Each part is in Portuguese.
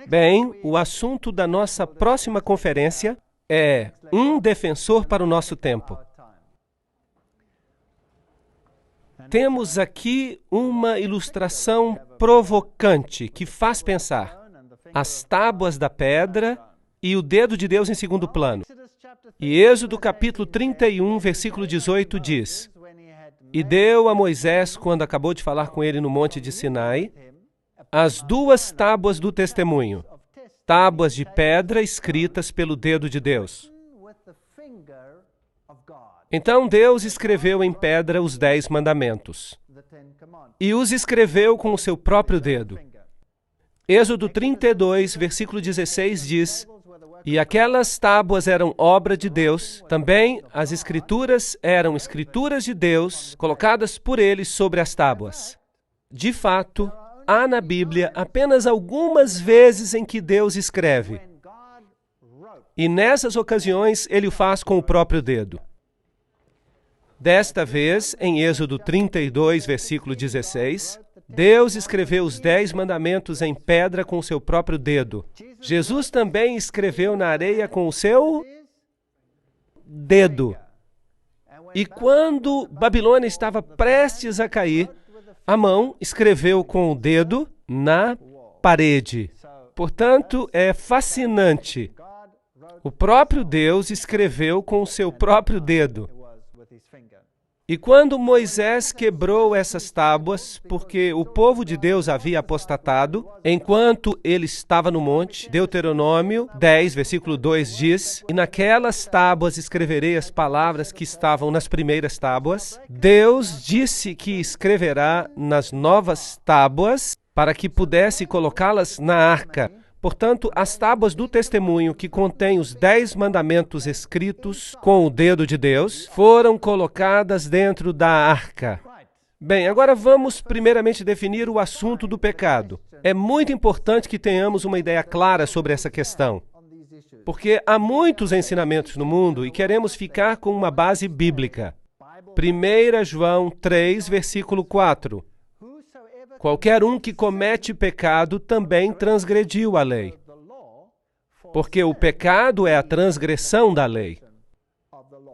Bem, o assunto da nossa próxima conferência é um defensor para o nosso tempo. Temos aqui uma ilustração provocante que faz pensar. As tábuas da pedra e o dedo de Deus em segundo plano. E Êxodo capítulo 31, versículo 18 diz: E deu a Moisés, quando acabou de falar com ele no monte de Sinai, as duas tábuas do testemunho, tábuas de pedra escritas pelo dedo de Deus. Então Deus escreveu em pedra os 10 mandamentos, e os escreveu com o seu próprio dedo. Êxodo 32, versículo 16 diz: E aquelas tábuas eram obra de Deus, também as escrituras eram escrituras de Deus, colocadas por ele sobre as tábuas. De fato, há na Bíblia apenas algumas vezes em que Deus escreve. E nessas ocasiões, ele o faz com o próprio dedo. Desta vez, em Êxodo 32, versículo 16, Deus escreveu os 10 mandamentos em pedra com o seu próprio dedo. Jesus também escreveu na areia com o seu dedo. E quando Babilônia estava prestes a cair, Amão escreveu com o dedo na parede. Portanto, é fascinante. O próprio Deus escreveu com o seu próprio dedo. E quando Moisés quebrou essas tábuas, porque o povo de Deus havia apostatado, enquanto ele estava no monte, Deuteronômio 10, versículo 2 diz: E naquelas tábuas escreverei as palavras que estavam nas primeiras tábuas. Deus disse que escreverá nas novas tábuas para que pudesse colocá-las na arca. Portanto, as tábuas do testemunho que contêm os 10 mandamentos escritos com o dedo de Deus foram colocadas dentro da arca. Bem, agora vamos primeiramente definir o assunto do pecado. É muito importante que tenhamos uma ideia clara sobre essa questão, porque há muitos ensinamentos no mundo e queremos ficar com uma base bíblica. 1 João 3, versículo 4. Qualquer um que comete pecado também transgrediu a lei, porque o pecado é a transgressão da lei.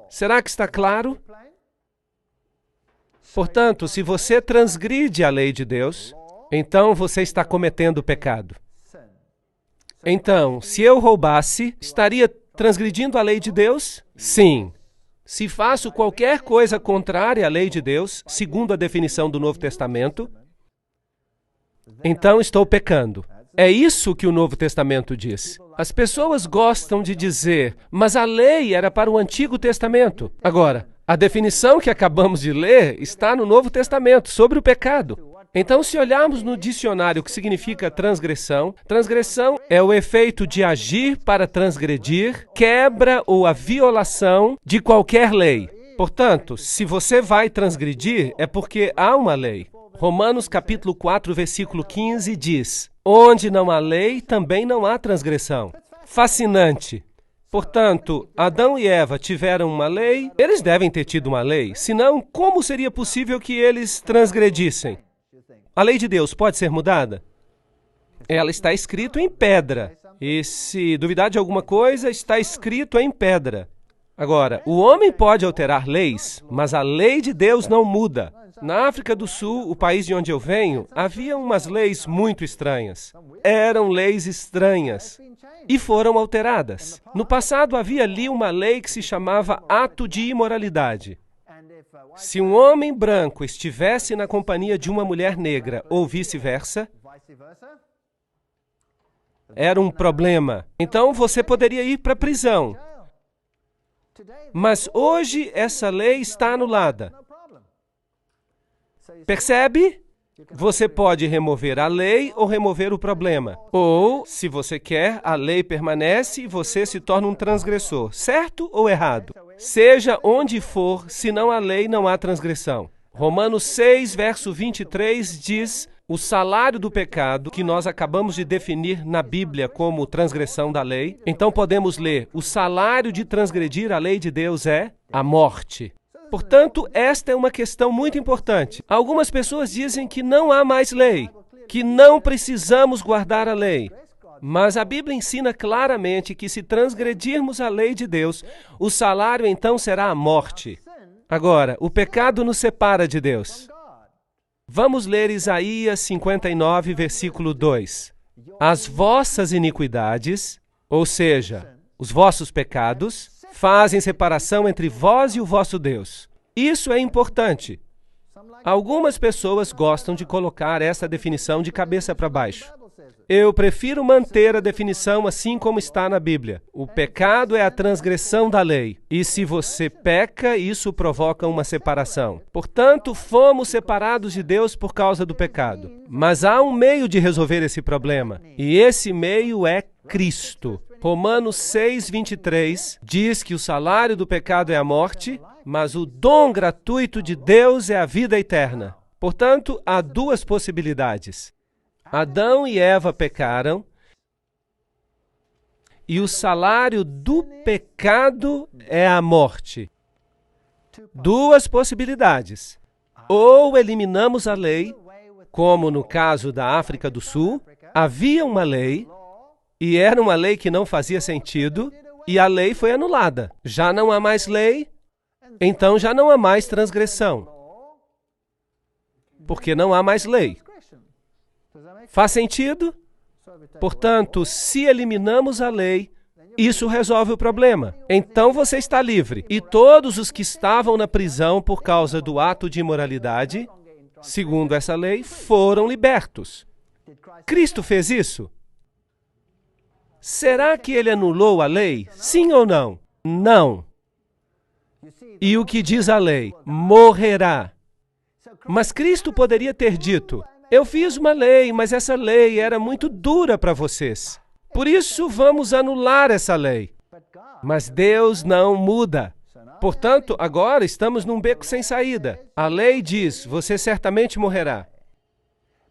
Será que está claro? Portanto, se você transgride a lei de Deus, então você está cometendo pecado. Então, se eu roubasse, estaria transgredindo a lei de Deus? Sim. Se faço qualquer coisa contrária à lei de Deus, segundo a definição do Novo Testamento, então estou pecando. É isso que o Novo Testamento diz. As pessoas gostam de dizer, mas a lei era para o Antigo Testamento. Agora, a definição que acabamos de ler está no Novo Testamento sobre o pecado. Então, se olharmos no dicionário o que significa transgressão, transgressão é o efeito de agir para transgredir, quebra ou a violação de qualquer lei. Portanto, se você vai transgredir, é porque há uma lei. Romanos capítulo 4, versículo 15 diz: Onde não há lei, também não há transgressão. Fascinante. Portanto, Adão e Eva tiveram uma lei, eles devem ter tido uma lei, senão como seria possível que eles transgredissem? A lei de Deus pode ser mudada? Ela está escrita em pedra, e se duvidar de alguma coisa, está escrito em pedra. Agora, o homem pode alterar leis, mas a lei de Deus não muda. Na África do Sul, o país de onde eu venho, havia umas leis muito estranhas. Eram leis estranhas e foram alteradas. No passado havia ali uma lei que se chamava ato de imoralidade. Se um homem branco estivesse na companhia de uma mulher negra ou vice-versa, era um problema. Então você poderia ir para a prisão. Mas hoje essa lei está anulada. Percebe? Você pode remover a lei ou remover o problema. Ou, se você quer, a lei permanece e você se torna um transgressor. Certo ou errado? Seja onde for, senão a lei não há transgressão. Romanos 6, verso 23 diz: o salário do pecado, que nós acabamos de definir na Bíblia como transgressão da lei. Então podemos ler: o salário de transgredir a lei de Deus é a morte. Portanto, esta é uma questão muito importante. Algumas pessoas dizem que não há mais lei, que não precisamos guardar a lei. Mas a Bíblia ensina claramente que se transgredirmos a lei de Deus, o salário então será a morte. Agora, o pecado nos separa de Deus. Vamos ler Isaías 59, versículo 2. As vossas iniquidades, ou seja, os vossos pecados, fazem separação entre vós e o vosso Deus. Isso é importante. Algumas pessoas gostam de colocar essa definição de cabeça para baixo. Eu prefiro manter a definição assim como está na Bíblia. O pecado é a transgressão da lei. E se você peca, isso provoca uma separação. Portanto, fomos separados de Deus por causa do pecado. Mas há um meio de resolver esse problema. E esse meio é Cristo. Romanos 6, 23 diz que o salário do pecado é a morte, mas o dom gratuito de Deus é a vida eterna. Portanto, há duas possibilidades. Adão e Eva pecaram, e o salário do pecado é a morte. Duas possibilidades. Ou eliminamos a lei, como no caso da África do Sul, havia uma lei, e era uma lei que não fazia sentido, e a lei foi anulada. Já não há mais lei, então já não há mais transgressão, porque não há mais lei. Faz sentido? Portanto, se eliminamos a lei, isso resolve o problema. Então você está livre. E todos os que estavam na prisão por causa do ato de imoralidade, segundo essa lei, foram libertos. Cristo fez isso? Será que ele anulou a lei? Sim ou não? Não. E o que diz a lei? Morrerá. Mas Cristo poderia ter dito: eu fiz uma lei, mas essa lei era muito dura para vocês. Por isso, vamos anular essa lei. Mas Deus não muda. Portanto, agora estamos num beco sem saída. A lei diz: você certamente morrerá.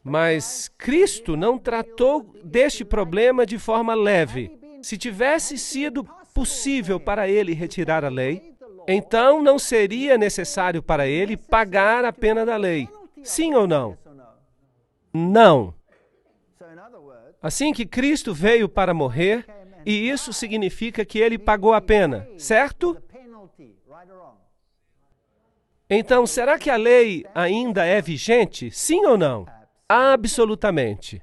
Mas Cristo não tratou deste problema de forma leve. Se tivesse sido possível para ele retirar a lei, então não seria necessário para ele pagar a pena da lei. Sim ou não? Não. Assim que Cristo veio para morrer, e isso significa que ele pagou a pena, certo? Então, será que a lei ainda é vigente? Sim ou não? Absolutamente.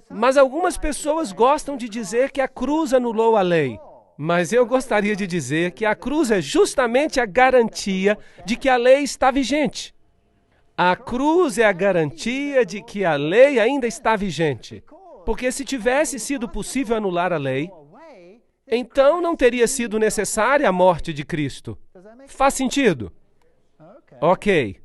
Mas algumas pessoas gostam de dizer que a cruz anulou a lei. Mas eu gostaria de dizer que a cruz é justamente a garantia de que a lei está vigente. A cruz é a garantia de que a lei ainda está vigente. Porque se tivesse sido possível anular a lei, então não teria sido necessária a morte de Cristo. Faz sentido? Ok.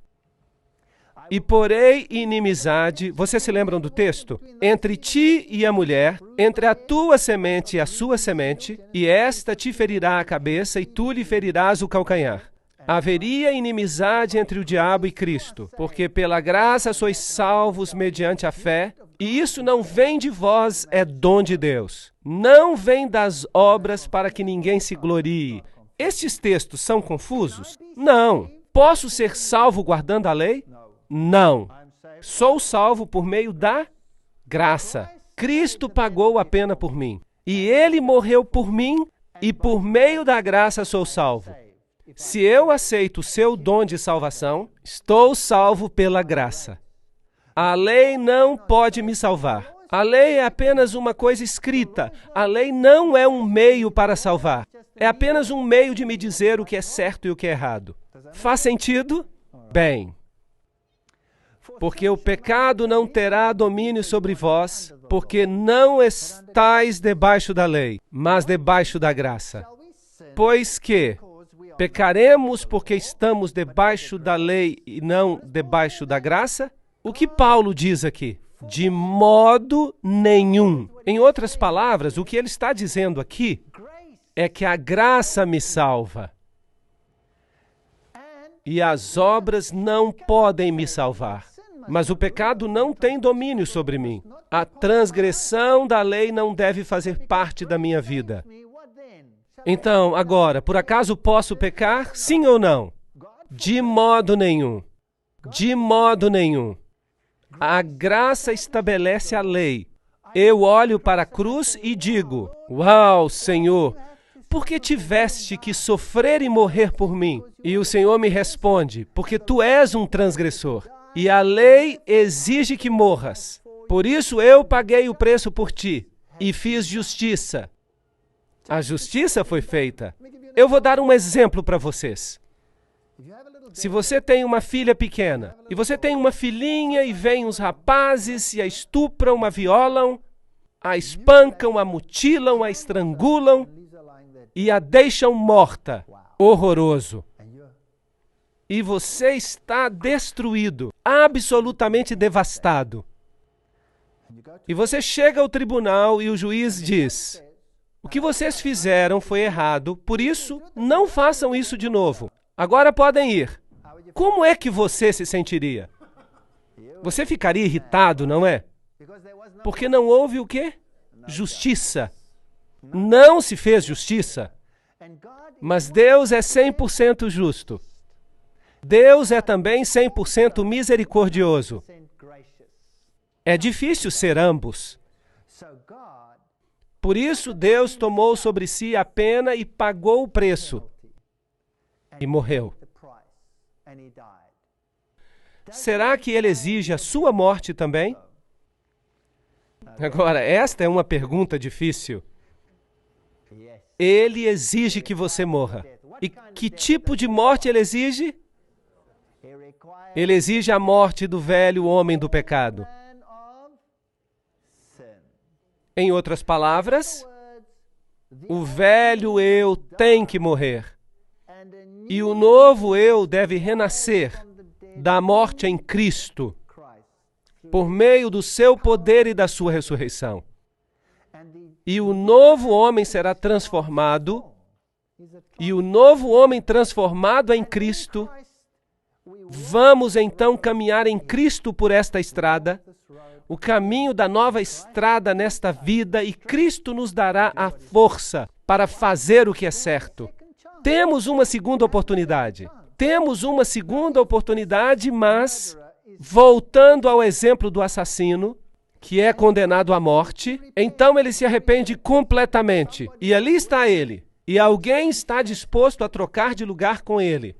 E porei inimizade, vocês se lembram do texto? Entre ti e a mulher, entre a tua semente e a sua semente, e esta te ferirá a cabeça e tu lhe ferirás o calcanhar. Haveria inimizade entre o diabo e Cristo, porque pela graça sois salvos mediante a fé, e isso não vem de vós, é dom de Deus. Não vem das obras para que ninguém se glorie. Estes textos são confusos? Não. Posso ser salvo guardando a lei? Não. Sou salvo por meio da graça. Cristo pagou a pena por mim. E ele morreu por mim, e por meio da graça sou salvo. Se eu aceito o seu dom de salvação, estou salvo pela graça. A lei não pode me salvar. A lei é apenas uma coisa escrita. A lei não é um meio para salvar. É apenas um meio de me dizer o que é certo e o que é errado. Faz sentido? Bem. Porque o pecado não terá domínio sobre vós, porque não estáis debaixo da lei, mas debaixo da graça. Pois que pecaremos porque estamos debaixo da lei e não debaixo da graça? O que Paulo diz aqui? De modo nenhum. Em outras palavras, o que ele está dizendo aqui é que a graça me salva. E as obras não podem me salvar. Mas o pecado não tem domínio sobre mim. A transgressão da lei não deve fazer parte da minha vida. Então, agora, por acaso posso pecar? Sim ou não? De modo nenhum. De modo nenhum. A graça estabelece a lei. Eu olho para a cruz e digo: uau, Senhor, por que tiveste que sofrer e morrer por mim? E o Senhor me responde: porque tu és um transgressor, e a lei exige que morras. Por isso eu paguei o preço por ti, e fiz justiça. A justiça foi feita. Eu vou dar um exemplo para vocês. Se você tem uma filha pequena, e você tem uma filhinha e vêm uns rapazes e a estupram, a violam, a espancam, a mutilam, a estrangulam e a deixam morta. Horroroso. E você está destruído, absolutamente devastado. E você chega ao tribunal e o juiz diz: o que vocês fizeram foi errado, por isso, não façam isso de novo. Agora podem ir. Como é que você se sentiria? Você ficaria irritado, não é? Porque não houve o quê? Justiça. Não se fez justiça. Mas Deus é 100% justo. Deus é também 100% misericordioso. É difícil ser ambos. Por isso, Deus tomou sobre si a pena e pagou o preço. E morreu. Será que Ele exige a sua morte também? Agora, esta é uma pergunta difícil. Ele exige que você morra. E que tipo de morte Ele exige? Ele exige a morte do velho homem do pecado. Em outras palavras, o velho eu tem que morrer. E o novo eu deve renascer da morte em Cristo, por meio do seu poder e da sua ressurreição. E o novo homem será transformado, e o novo homem transformado em Cristo, vamos então caminhar em Cristo por esta estrada, o caminho da nova estrada nesta vida, e Cristo nos dará a força para fazer o que é certo. Temos uma segunda oportunidade. Temos uma segunda oportunidade, mas, voltando ao exemplo do assassino, que é condenado à morte, então ele se arrepende completamente. E ali está ele. E alguém está disposto a trocar de lugar com ele.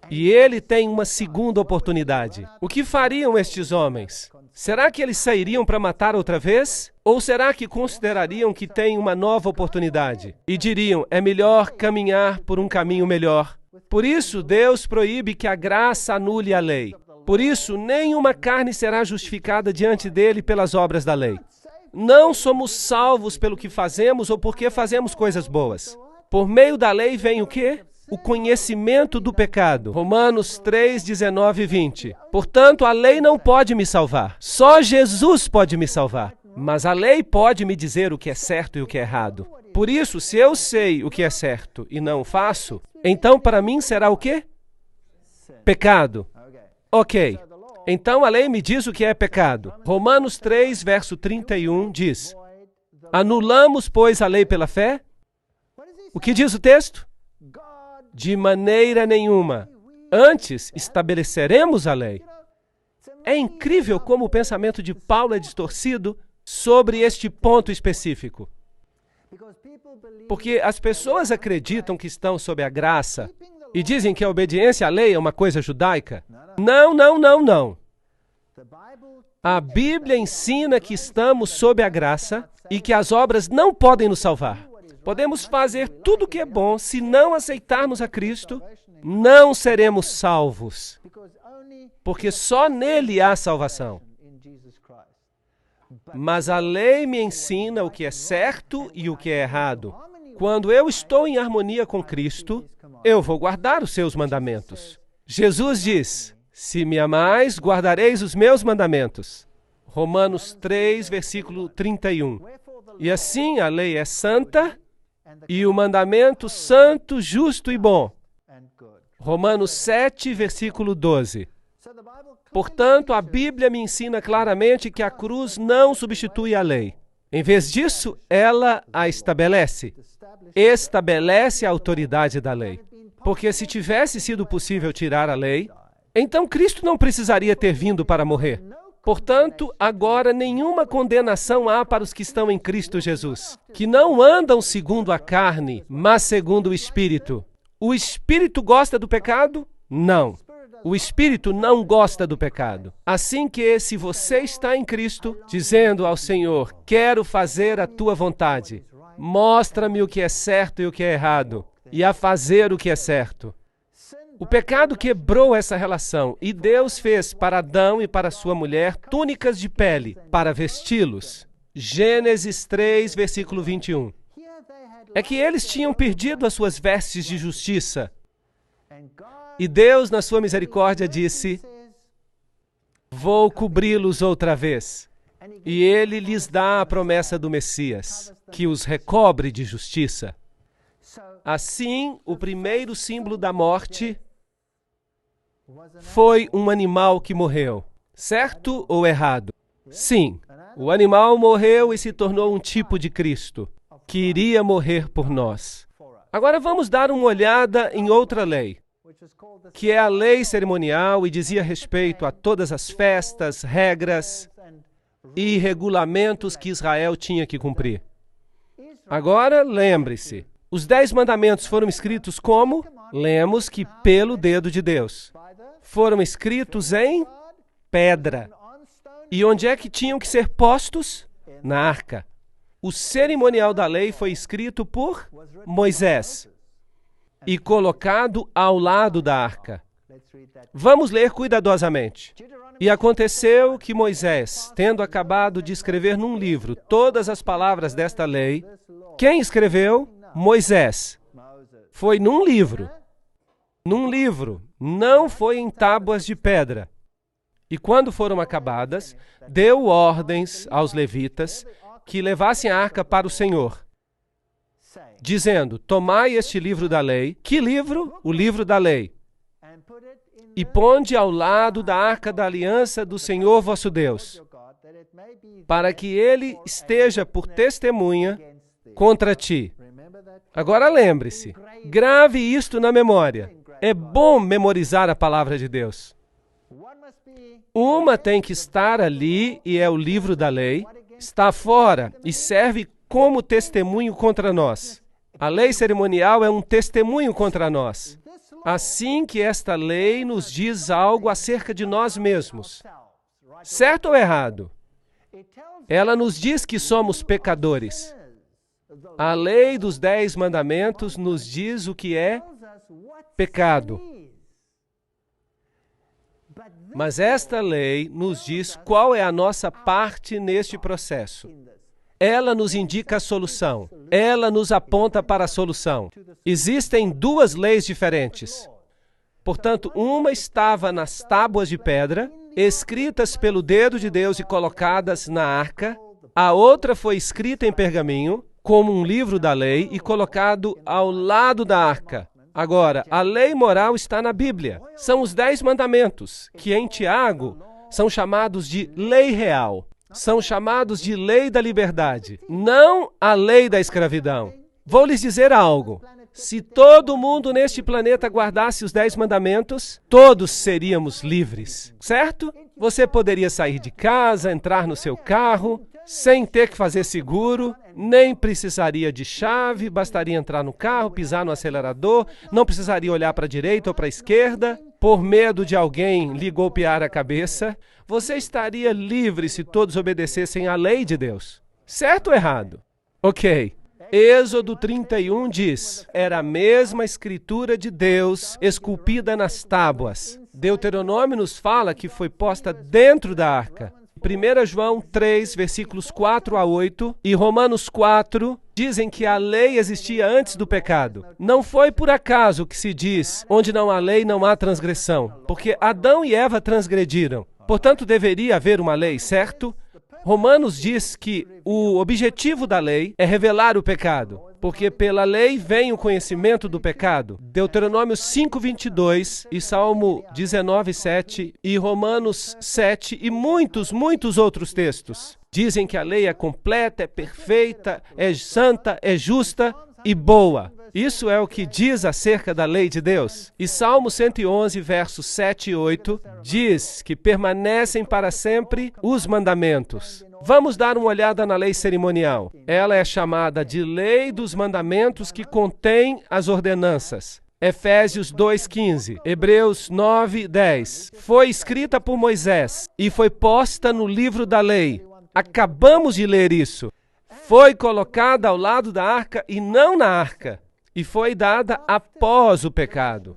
E ele tem uma segunda oportunidade. O que fariam estes homens? Será que eles sairiam para matar outra vez? Ou será que considerariam que têm uma nova oportunidade? E diriam: é melhor caminhar por um caminho melhor. Por isso, Deus proíbe que a graça anule a lei. Por isso, nenhuma carne será justificada diante dele pelas obras da lei. Não somos salvos pelo que fazemos ou porque fazemos coisas boas. Por meio da lei vem o quê? O conhecimento do pecado. Romanos 3, 19 e 20. Portanto, a lei não pode me salvar. Só Jesus pode me salvar. Mas a lei pode me dizer o que é certo e o que é errado. Por isso, se eu sei o que é certo e não faço, então para mim será o quê? Pecado. Ok. Então a lei me diz o que é pecado. Romanos 3, verso 31 diz: anulamos, pois, a lei pela fé? O que diz o texto? De maneira nenhuma. Antes, estabeleceremos a lei. É incrível como o pensamento de Paulo é distorcido sobre este ponto específico. Porque as pessoas acreditam que estão sob a graça e dizem que a obediência à lei é uma coisa judaica. Não, não, não, não. A Bíblia ensina que estamos sob a graça e que as obras não podem nos salvar. Podemos fazer tudo o que é bom, se não aceitarmos a Cristo, não seremos salvos. Porque só nele há salvação. Mas a lei me ensina o que é certo e o que é errado. Quando eu estou em harmonia com Cristo, eu vou guardar os seus mandamentos. Jesus diz: se me amais, guardareis os meus mandamentos. Romanos 3, versículo 31. E assim a lei é santa e o mandamento santo, justo e bom. Romanos 7, versículo 12. Portanto, a Bíblia me ensina claramente que a cruz não substitui a lei. Em vez disso, ela a estabelece. Estabelece a autoridade da lei. Porque se tivesse sido possível tirar a lei, então Cristo não precisaria ter vindo para morrer. Portanto, agora nenhuma condenação há para os que estão em Cristo Jesus, que não andam segundo a carne, mas segundo o Espírito. O Espírito gosta do pecado? Não. O Espírito não gosta do pecado. Assim que, se você está em Cristo, dizendo ao Senhor, quero fazer a tua vontade, mostra-me o que é certo e o que é errado, e a fazer o que é certo. O pecado quebrou essa relação, e Deus fez para Adão e para sua mulher túnicas de pele, para vesti-los. Gênesis 3, versículo 21. É que eles tinham perdido as suas vestes de justiça. E Deus, na sua misericórdia, disse, vou cobri-los outra vez. E Ele lhes dá a promessa do Messias, que os recobre de justiça. Assim, o primeiro símbolo da morte foi um animal que morreu. Certo ou errado? Sim, o animal morreu e se tornou um tipo de Cristo, que iria morrer por nós. Agora vamos dar uma olhada em outra lei, que é a lei cerimonial e dizia respeito a todas as festas, regras e regulamentos que Israel tinha que cumprir. Agora, lembre-se, os 10 mandamentos foram escritos como? Lemos que pelo dedo de Deus. Foram escritos em pedra. E onde é que tinham que ser postos? Na arca. O cerimonial da lei foi escrito por Moisés e colocado ao lado da arca. Vamos ler cuidadosamente. E aconteceu que Moisés, tendo acabado de escrever num livro todas as palavras desta lei, quem escreveu? Moisés. Foi num livro. Num livro, não foi em tábuas de pedra. E quando foram acabadas, deu ordens aos levitas que levassem a arca para o Senhor, dizendo, tomai este livro da lei. Que livro? O livro da lei. E ponde ao lado da arca da aliança do Senhor vosso Deus, para que ele esteja por testemunha contra ti. Agora lembre-se, grave isto na memória. É bom memorizar a palavra de Deus. Uma tem que estar ali e é o livro da lei, está fora e serve como testemunho contra nós. A lei cerimonial é um testemunho contra nós. Assim que esta lei nos diz algo acerca de nós mesmos. Certo ou errado? Ela nos diz que somos pecadores. A lei dos 10 mandamentos nos diz o que é pecado. Mas esta lei nos diz qual é a nossa parte neste processo. Ela nos indica a solução. Ela nos aponta para a solução. Existem 2 leis diferentes. Portanto, uma estava nas tábuas de pedra, escritas pelo dedo de Deus e colocadas na arca. A outra foi escrita em pergaminho, como um livro da lei, e colocado ao lado da arca. Agora, a lei moral está na Bíblia. São os 10 mandamentos, que em Tiago são chamados de lei real. São chamados de lei da liberdade, não a lei da escravidão. Vou lhes dizer algo. Se todo mundo neste planeta guardasse os 10 mandamentos, todos seríamos livres, certo? Você poderia sair de casa, entrar no seu carro, sem ter que fazer seguro, nem precisaria de chave, bastaria entrar no carro, pisar no acelerador, não precisaria olhar para a direita ou para a esquerda, por medo de alguém lhe golpear a cabeça. Você estaria livre se todos obedecessem à lei de Deus. Certo ou errado? Ok. Êxodo 31 diz, era a mesma escritura de Deus esculpida nas tábuas. Deuteronômio nos fala que foi posta dentro da arca. 1 João 3, versículos 4 a 8 e Romanos 4 dizem que a lei existia antes do pecado. Não foi por acaso que se diz, onde não há lei, não há transgressão, porque Adão e Eva transgrediram. Portanto, deveria haver uma lei, certo? Romanos diz que o objetivo da lei é revelar o pecado, porque pela lei vem o conhecimento do pecado. Deuteronômio 5:22 e Salmo 19:7 e Romanos 7 e muitos outros textos dizem que a lei é completa, é perfeita, é santa, é justa e boa. Isso é o que diz acerca da lei de Deus. E Salmo 111, versos 7 e 8, diz que permanecem para sempre os mandamentos. Vamos dar uma olhada na lei cerimonial. Ela é chamada de lei dos mandamentos que contém as ordenanças. Efésios 2:15, Hebreus 9:10. Foi escrita por Moisés e foi posta no livro da lei. Acabamos de ler isso. Foi colocada ao lado da arca e não na arca. E foi dada após o pecado.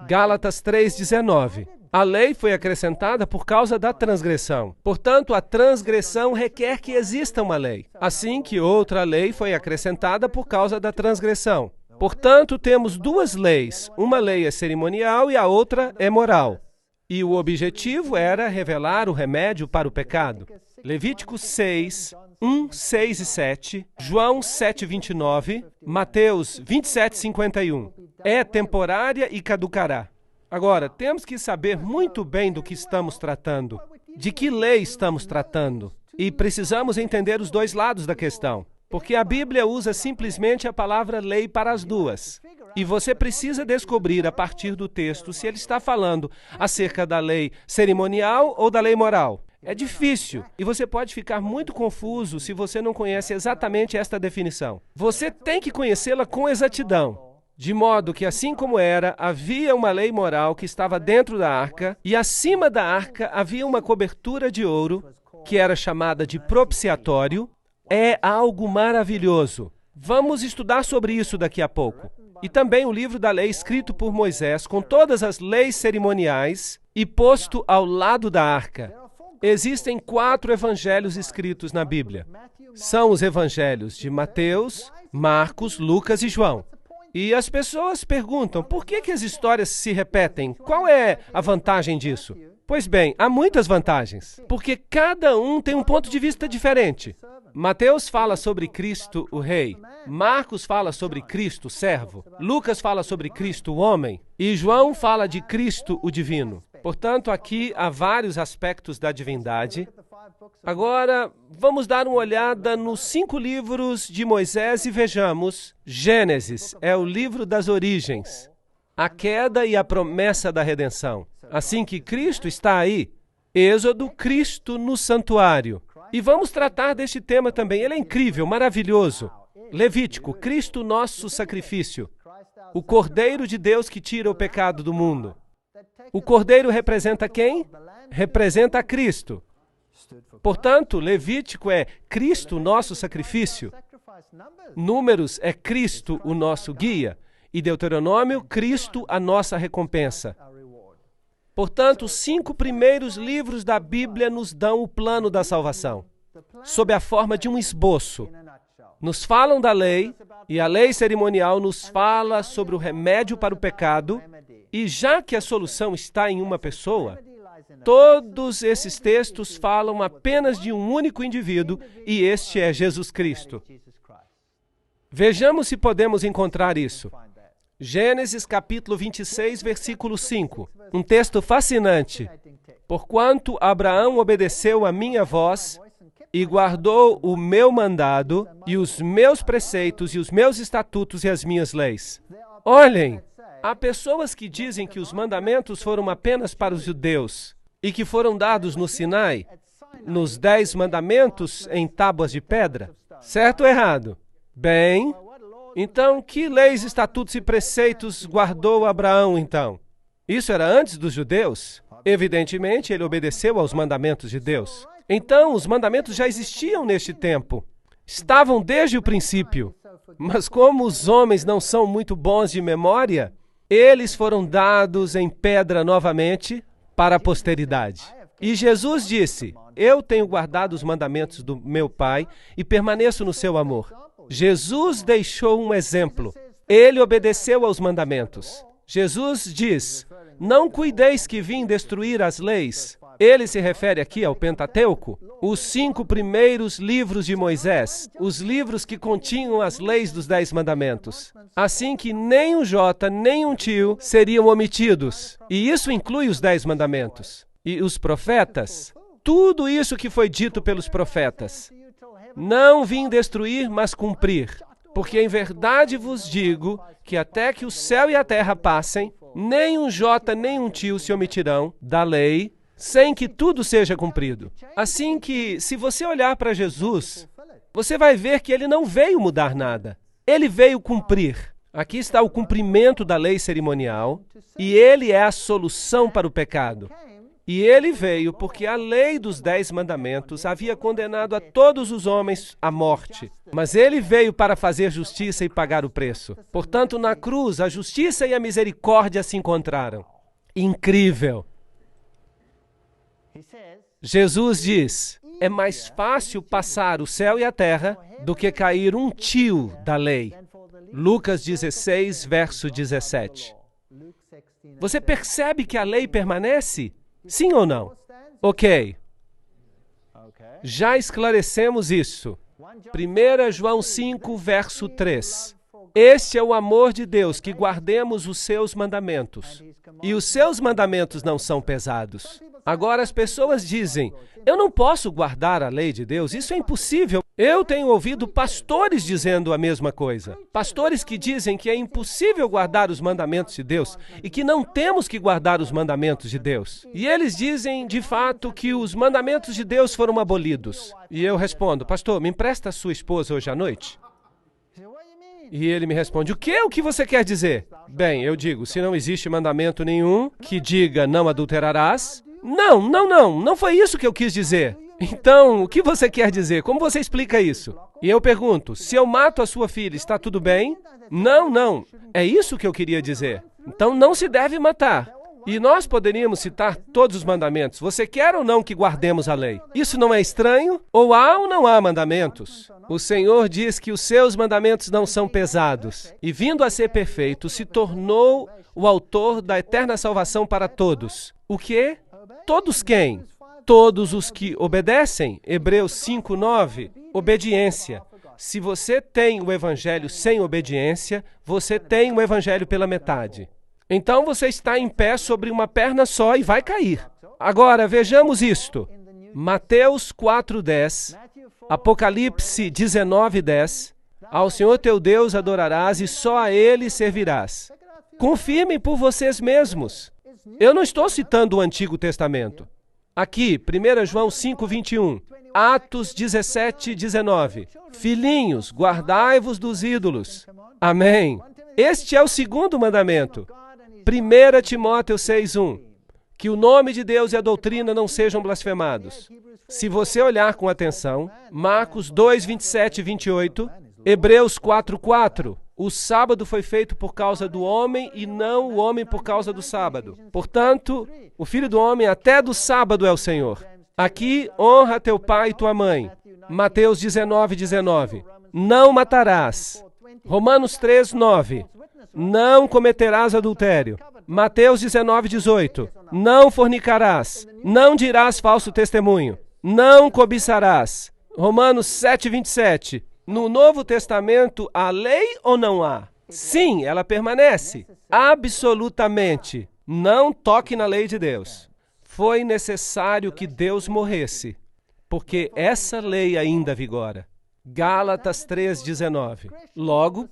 Gálatas 3:19. A lei foi acrescentada por causa da transgressão. Portanto, a transgressão requer que exista uma lei. Assim que outra lei foi acrescentada por causa da transgressão. Portanto, temos duas leis. Uma lei é cerimonial e a outra é moral. E o objetivo era revelar o remédio para o pecado. Levítico 6, 1, 6 e 7, João 7, 29, Mateus 27, 51. É temporária e caducará. Agora, temos que saber muito bem do que estamos tratando, de que lei estamos tratando. E precisamos entender os dois lados da questão, porque a Bíblia usa simplesmente a palavra lei para as duas. E você precisa descobrir a partir do texto se ele está falando acerca da lei cerimonial ou da lei moral. É difícil e você pode ficar muito confuso se você não conhece exatamente esta definição. Você tem que conhecê-la com exatidão, de modo que, assim como era, havia uma lei moral que estava dentro da arca e acima da arca havia uma cobertura de ouro que era chamada de propiciatório. É algo maravilhoso. Vamos estudar sobre isso daqui a pouco. E também o livro da lei escrito por Moisés com todas as leis cerimoniais e posto ao lado da arca. Existem 4 evangelhos escritos na Bíblia. São os evangelhos de Mateus, Marcos, Lucas e João. E as pessoas perguntam, por que as histórias se repetem? Qual é a vantagem disso? Pois bem, há muitas vantagens, porque cada um tem um ponto de vista diferente. Mateus fala sobre Cristo, o Rei. Marcos fala sobre Cristo, o servo. Lucas fala sobre Cristo, o homem. E João fala de Cristo, o divino. Portanto, aqui há vários aspectos da divindade. Agora, vamos dar uma olhada nos 5 livros de Moisés e vejamos. Gênesis é o livro das origens, a queda e a promessa da redenção. Assim que Cristo está aí. Êxodo, Cristo no santuário. E vamos tratar deste tema também. Ele é incrível, maravilhoso. Levítico, Cristo nosso sacrifício. O Cordeiro de Deus que tira o pecado do mundo. O Cordeiro representa quem? Representa a Cristo. Portanto, Levítico é Cristo, nosso sacrifício. Números é Cristo, o nosso guia. E Deuteronômio, Cristo, a nossa recompensa. Portanto, os 5 primeiros livros da Bíblia nos dão o plano da salvação, sob a forma de um esboço. Nos falam da lei, e a lei cerimonial nos fala sobre o remédio para o pecado, e já que a solução está em uma pessoa, todos esses textos falam apenas de um único indivíduo, e este é Jesus Cristo. Vejamos se podemos encontrar isso. Gênesis capítulo 26, versículo 5. Um texto fascinante. Porquanto Abraão obedeceu a minha voz e guardou o meu mandado e os meus preceitos e os meus estatutos e as minhas leis. Olhem, há pessoas que dizem que os mandamentos foram apenas para os judeus e que foram dados no Sinai, nos 10 mandamentos em tábuas de pedra. Certo ou errado? Bem, então que leis, estatutos e preceitos guardou Abraão então? Isso era antes dos judeus? Evidentemente, ele obedeceu aos mandamentos de Deus. Então, os mandamentos já existiam neste tempo. Estavam desde o princípio. Mas como os homens não são muito bons de memória, eles foram dados em pedra novamente para a posteridade. E Jesus disse, eu tenho guardado os mandamentos do meu Pai e permaneço no seu amor. Jesus deixou um exemplo. Ele obedeceu aos mandamentos. Jesus diz, não cuideis que vim destruir as leis. Ele se refere aqui ao Pentateuco, os 5 primeiros livros de Moisés, os livros que continham as leis dos 10 mandamentos. Assim que nem um jota, nem um tio seriam omitidos. E isso inclui os 10 mandamentos. E os profetas, tudo isso que foi dito pelos profetas. Não vim destruir, mas cumprir. Porque em verdade vos digo que até que o céu e a terra passem, nem um jota nem um tio se omitirão da lei, sem que tudo seja cumprido. Assim que, se você olhar para Jesus, você vai ver que ele não veio mudar nada. Ele veio cumprir. Aqui está o cumprimento da lei cerimonial, e ele é a solução para o pecado. E ele veio porque a lei dos 10 mandamentos havia condenado a todos os homens à morte. Mas ele veio para fazer justiça e pagar o preço. Portanto, na cruz, a justiça e a misericórdia se encontraram. Incrível! Jesus diz, é mais fácil passar o céu e a terra do que cair um tio da lei. Lucas 16, verso 17. Você percebe que a lei permanece? Sim ou não? Ok. Já esclarecemos isso. 1 João 5, verso 3. Este é o amor de Deus, que guardemos os seus mandamentos. E os seus mandamentos não são pesados. Agora as pessoas dizem, eu não posso guardar a lei de Deus, isso é impossível. Eu tenho ouvido pastores dizendo a mesma coisa. Pastores que dizem que é impossível guardar os mandamentos de Deus e que não temos que guardar os mandamentos de Deus. E eles dizem, de fato, que os mandamentos de Deus foram abolidos. E eu respondo, pastor, me empresta a sua esposa hoje à noite? E ele me responde, o quê? O que você quer dizer? Bem, eu digo, se não existe mandamento nenhum que diga não adulterarás, não foi isso que eu quis dizer. Então, o que você quer dizer? Como você explica isso? E eu pergunto, se eu mato a sua filha, está tudo bem? Não, é isso que eu queria dizer. Então, não se deve matar. E nós poderíamos citar todos os mandamentos. Você quer ou não que guardemos a lei? Isso não é estranho? Ou não há mandamentos? O Senhor diz que os seus mandamentos não são pesados. E vindo a ser perfeito, se tornou o autor da eterna salvação para todos. O quê? Todos quem? Todos os que obedecem. Hebreus 5:9. Obediência. Se você tem o evangelho sem obediência, você tem o evangelho pela metade. Então você está em pé sobre uma perna só e vai cair. Agora, vejamos isto. Mateus 4:10, Apocalipse 19:10. Ao Senhor teu Deus adorarás e só a Ele servirás. Confirmem por vocês mesmos. Eu não estou citando o Antigo Testamento. Aqui, 1 João 5:21, Atos 17:19. Filhinhos, guardai-vos dos ídolos. Amém. Este é o segundo mandamento. 1 Timóteo 6:1. Que o nome de Deus e a doutrina não sejam blasfemados. Se você olhar com atenção, Marcos 2:27 e 28, Hebreus 4:4. O sábado foi feito por causa do homem e não o homem por causa do sábado. Portanto, o Filho do Homem até do sábado é o Senhor. Aqui, honra teu pai e tua mãe. Mateus 19:19. Não matarás. Romanos 3:9. Não cometerás adultério. Mateus 19:18. Não fornicarás. Não dirás falso testemunho. Não cobiçarás. Romanos 7:27. No Novo Testamento, há lei ou não há? Sim, ela permanece. Absolutamente. Não toque na lei de Deus. Foi necessário que Deus morresse, porque essa lei ainda vigora. Gálatas 3:19. Logo,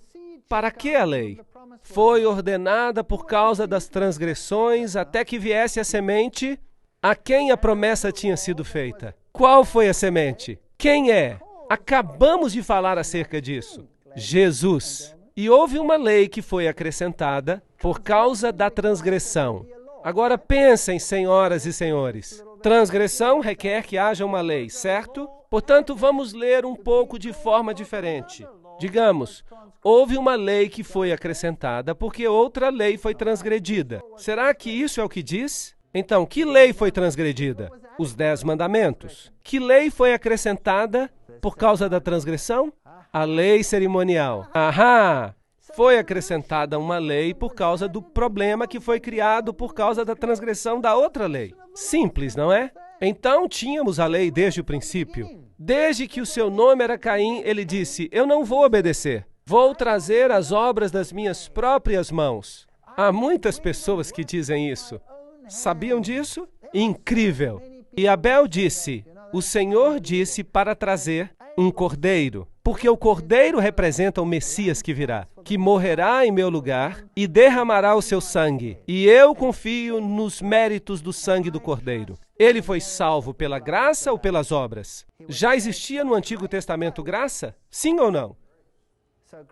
para que a lei? Foi ordenada por causa das transgressões até que viesse a semente a quem a promessa tinha sido feita. Qual foi a semente? Quem é? Acabamos de falar acerca disso. Jesus. E houve uma lei que foi acrescentada por causa da transgressão. Agora pensem, senhoras e senhores. Transgressão requer que haja uma lei, certo? Portanto, vamos ler um pouco de forma diferente. Digamos, houve uma lei que foi acrescentada porque outra lei foi transgredida. Será que isso é o que diz? Então, que lei foi transgredida? Os 10 mandamentos. Que lei foi acrescentada por causa da transgressão? A lei cerimonial. Ahá! Foi acrescentada uma lei por causa do problema que foi criado por causa da transgressão da outra lei. Simples, não é? Então, tínhamos a lei desde o princípio. Desde que o seu nome era Caim, ele disse, eu não vou obedecer. Vou trazer as obras das minhas próprias mãos. Há muitas pessoas que dizem isso. Sabiam disso? Incrível! E Abel disse, o Senhor disse para trazer um cordeiro, porque o cordeiro representa o Messias que virá, que morrerá em meu lugar e derramará o seu sangue. E eu confio nos méritos do sangue do cordeiro. Ele foi salvo pela graça ou pelas obras? Já existia no Antigo Testamento graça? Sim ou não?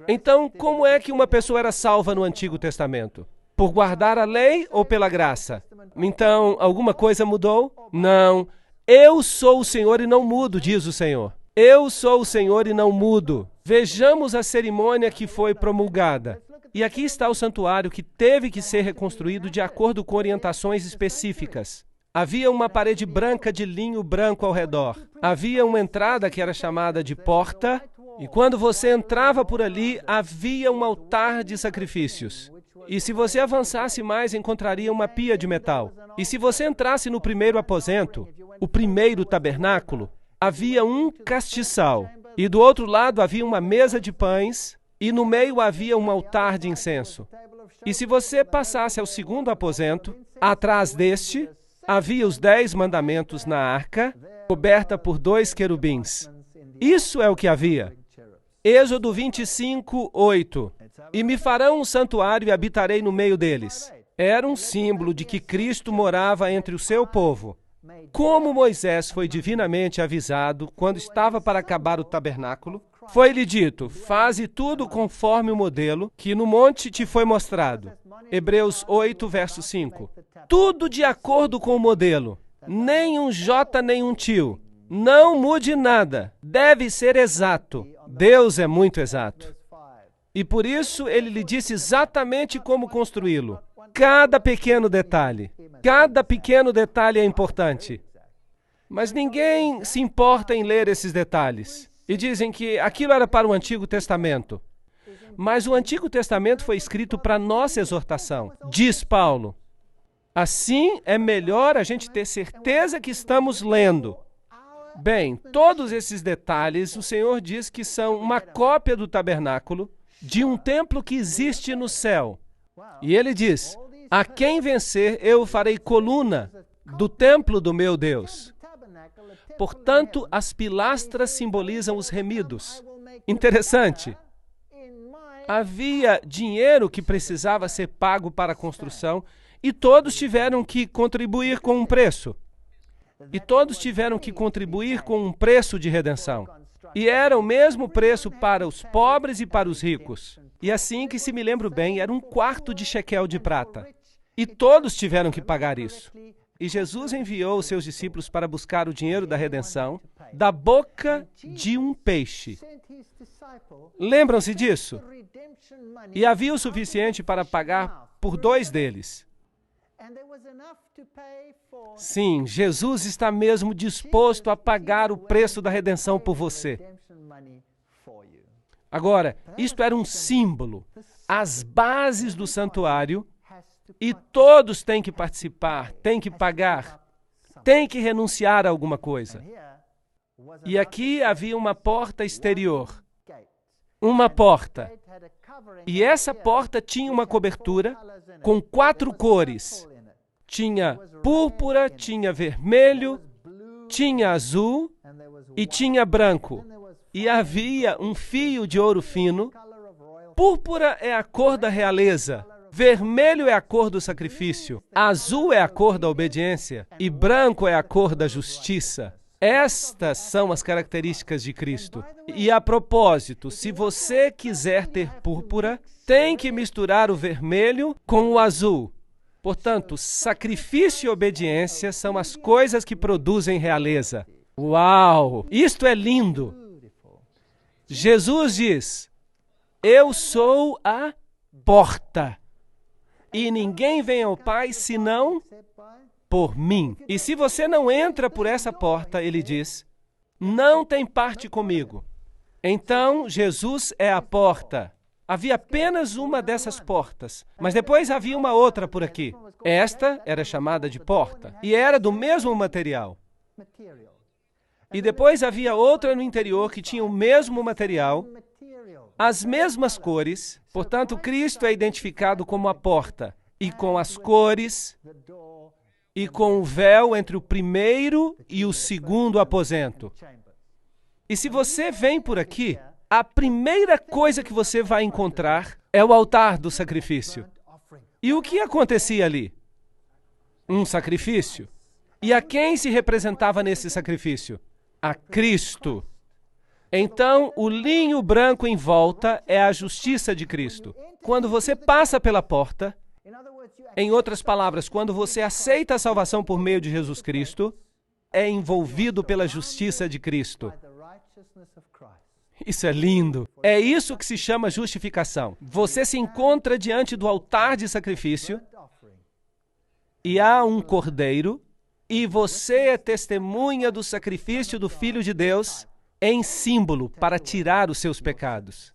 Então, como é que uma pessoa era salva no Antigo Testamento? Por guardar a lei ou pela graça? Então, alguma coisa mudou? Não. Eu sou o Senhor e não mudo, diz o Senhor. Eu sou o Senhor e não mudo. Vejamos a cerimônia que foi promulgada. E aqui está o santuário que teve que ser reconstruído de acordo com orientações específicas. Havia uma parede branca de linho branco ao redor. Havia uma entrada que era chamada de porta, e quando você entrava por ali, havia um altar de sacrifícios. E se você avançasse mais, encontraria uma pia de metal. E se você entrasse no primeiro aposento, o primeiro tabernáculo, havia um castiçal. E do outro lado havia uma mesa de pães, e no meio havia um altar de incenso. E se você passasse ao segundo aposento, atrás deste, havia os 10 mandamentos na arca, coberta por 2 querubins. Isso é o que havia. Êxodo 25, 8. E me farão um santuário e habitarei no meio deles. Era um símbolo de que Cristo morava entre o seu povo. Como Moisés foi divinamente avisado quando estava para acabar o tabernáculo, foi-lhe dito: faze tudo conforme o modelo que no monte te foi mostrado. Hebreus 8, verso 5. Tudo de acordo com o modelo. Nem um jota, nem um tio. Não mude nada. Deve ser exato. Deus é muito exato. E por isso ele lhe disse exatamente como construí-lo. Cada pequeno detalhe é importante. Mas ninguém se importa em ler esses detalhes. E dizem que aquilo era para o Antigo Testamento. Mas o Antigo Testamento foi escrito para nossa exortação. Diz Paulo. Assim é melhor a gente ter certeza que estamos lendo. Bem, todos esses detalhes, o Senhor diz que são uma cópia do tabernáculo de um templo que existe no céu. E ele diz: a quem vencer, eu farei coluna do templo do meu Deus. Portanto, as pilastras simbolizam os remidos. Interessante. Havia dinheiro que precisava ser pago para a construção e todos tiveram que contribuir com um preço. E todos tiveram que contribuir com um preço de redenção. E era o mesmo preço para os pobres e para os ricos. E assim que, se me lembro bem, era 1/4 de shekel de prata. E todos tiveram que pagar isso. E Jesus enviou os seus discípulos para buscar o dinheiro da redenção da boca de um peixe. Lembram-se disso? E havia o suficiente para pagar por 2 deles. Sim, Jesus está mesmo disposto a pagar o preço da redenção por você. Agora, isto era um símbolo, as bases do santuário, e todos têm que participar, têm que pagar, têm que renunciar a alguma coisa. E aqui havia uma porta exterior, uma porta. E essa porta tinha uma cobertura com 4 cores. Tinha púrpura, tinha vermelho, tinha azul e tinha branco. E havia um fio de ouro fino. Púrpura é a cor da realeza. Vermelho é a cor do sacrifício. Azul é a cor da obediência. E branco é a cor da justiça. Estas são as características de Cristo. E a propósito, se você quiser ter púrpura, tem que misturar o vermelho com o azul. Portanto, sacrifício e obediência são as coisas que produzem realeza. Uau! Isto é lindo! Jesus diz: eu sou a porta, e ninguém vem ao Pai senão por mim. E se você não entra por essa porta, ele diz, não tem parte comigo. Então, Jesus é a porta. Havia apenas uma dessas portas, mas depois havia uma outra por aqui. Esta era chamada de porta, e era do mesmo material. E depois havia outra no interior que tinha o mesmo material, as mesmas cores. Portanto, Cristo é identificado como a porta, e com as cores, e com o véu entre o primeiro e o segundo aposento. E se você vem por aqui, a primeira coisa que você vai encontrar é o altar do sacrifício. E o que acontecia ali? Um sacrifício. E a quem se representava nesse sacrifício? A Cristo. Então, o linho branco em volta é a justiça de Cristo. Quando você passa pela porta, em outras palavras, quando você aceita a salvação por meio de Jesus Cristo, é envolvido pela justiça de Cristo. Isso é lindo. É isso que se chama justificação. Você se encontra diante do altar de sacrifício e há um cordeiro e você é testemunha do sacrifício do Filho de Deus em símbolo para tirar os seus pecados.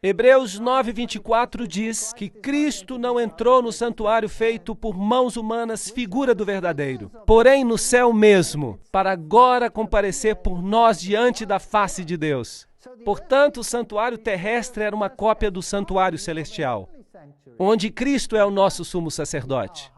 Hebreus 9:24 diz que Cristo não entrou no santuário feito por mãos humanas, figura do verdadeiro, porém no céu mesmo, para agora comparecer por nós diante da face de Deus. Portanto, o santuário terrestre era uma cópia do santuário celestial, onde Cristo é o nosso sumo sacerdote.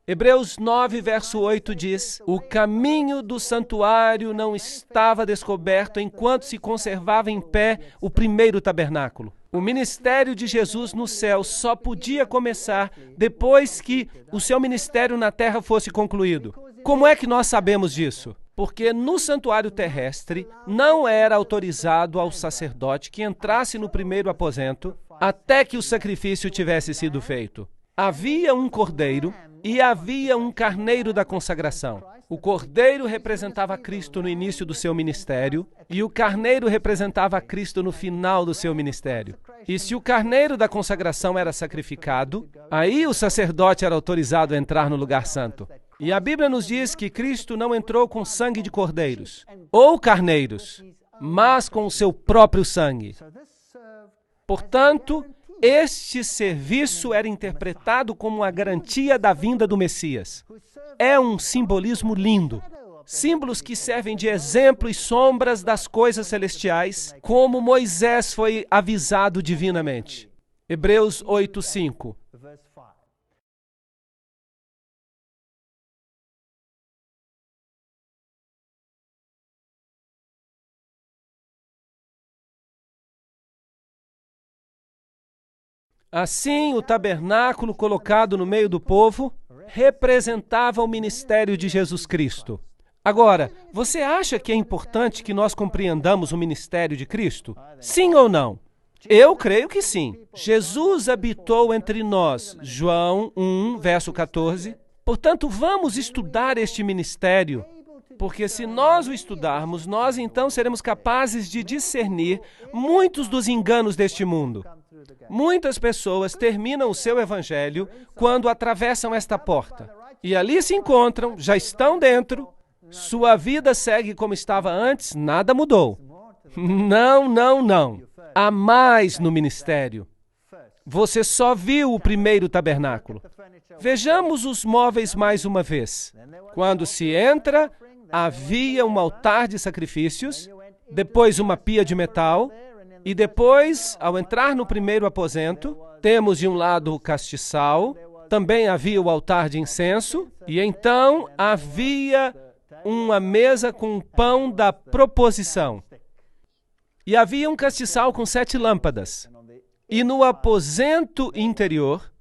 Hebreus 9, verso 8 diz: o caminho do santuário não estava descoberto enquanto se conservava em pé o primeiro tabernáculo. O ministério de Jesus no céu só podia começar depois que o seu ministério na terra fosse concluído. Como é que nós sabemos disso? Porque no santuário terrestre não era autorizado ao sacerdote que entrasse no primeiro aposento até que o sacrifício tivesse sido feito. Havia um cordeiro e havia um carneiro da consagração. O cordeiro representava Cristo no início do seu ministério e o carneiro representava Cristo no final do seu ministério. E se o carneiro da consagração era sacrificado, aí o sacerdote era autorizado a entrar no lugar santo. E a Bíblia nos diz que Cristo não entrou com sangue de cordeiros ou carneiros, mas com o seu próprio sangue. Portanto, este serviço era interpretado como uma garantia da vinda do Messias. É um simbolismo lindo. Símbolos que servem de exemplo e sombras das coisas celestiais, como Moisés foi avisado divinamente. Hebreus 8:5. Assim, o tabernáculo colocado no meio do povo representava o ministério de Jesus Cristo. Agora, você acha que é importante que nós compreendamos o ministério de Cristo? Sim ou não? Eu creio que sim. Jesus habitou entre nós, João 1, verso 14. Portanto, vamos estudar este ministério, porque se nós o estudarmos, nós então seremos capazes de discernir muitos dos enganos deste mundo. Muitas pessoas terminam o seu evangelho quando atravessam esta porta. E ali se encontram, já estão dentro, sua vida segue como estava antes, nada mudou. Não, não, não. Há mais no ministério. Você só viu o primeiro tabernáculo. Vejamos os móveis mais uma vez. Quando se entra, havia um altar de sacrifícios, depois uma pia de metal, e depois, ao entrar no primeiro aposento, temos de um lado o castiçal, também havia o altar de incenso, e então havia uma mesa com pão da proposição. E havia um castiçal com 7 lâmpadas. E no aposento interior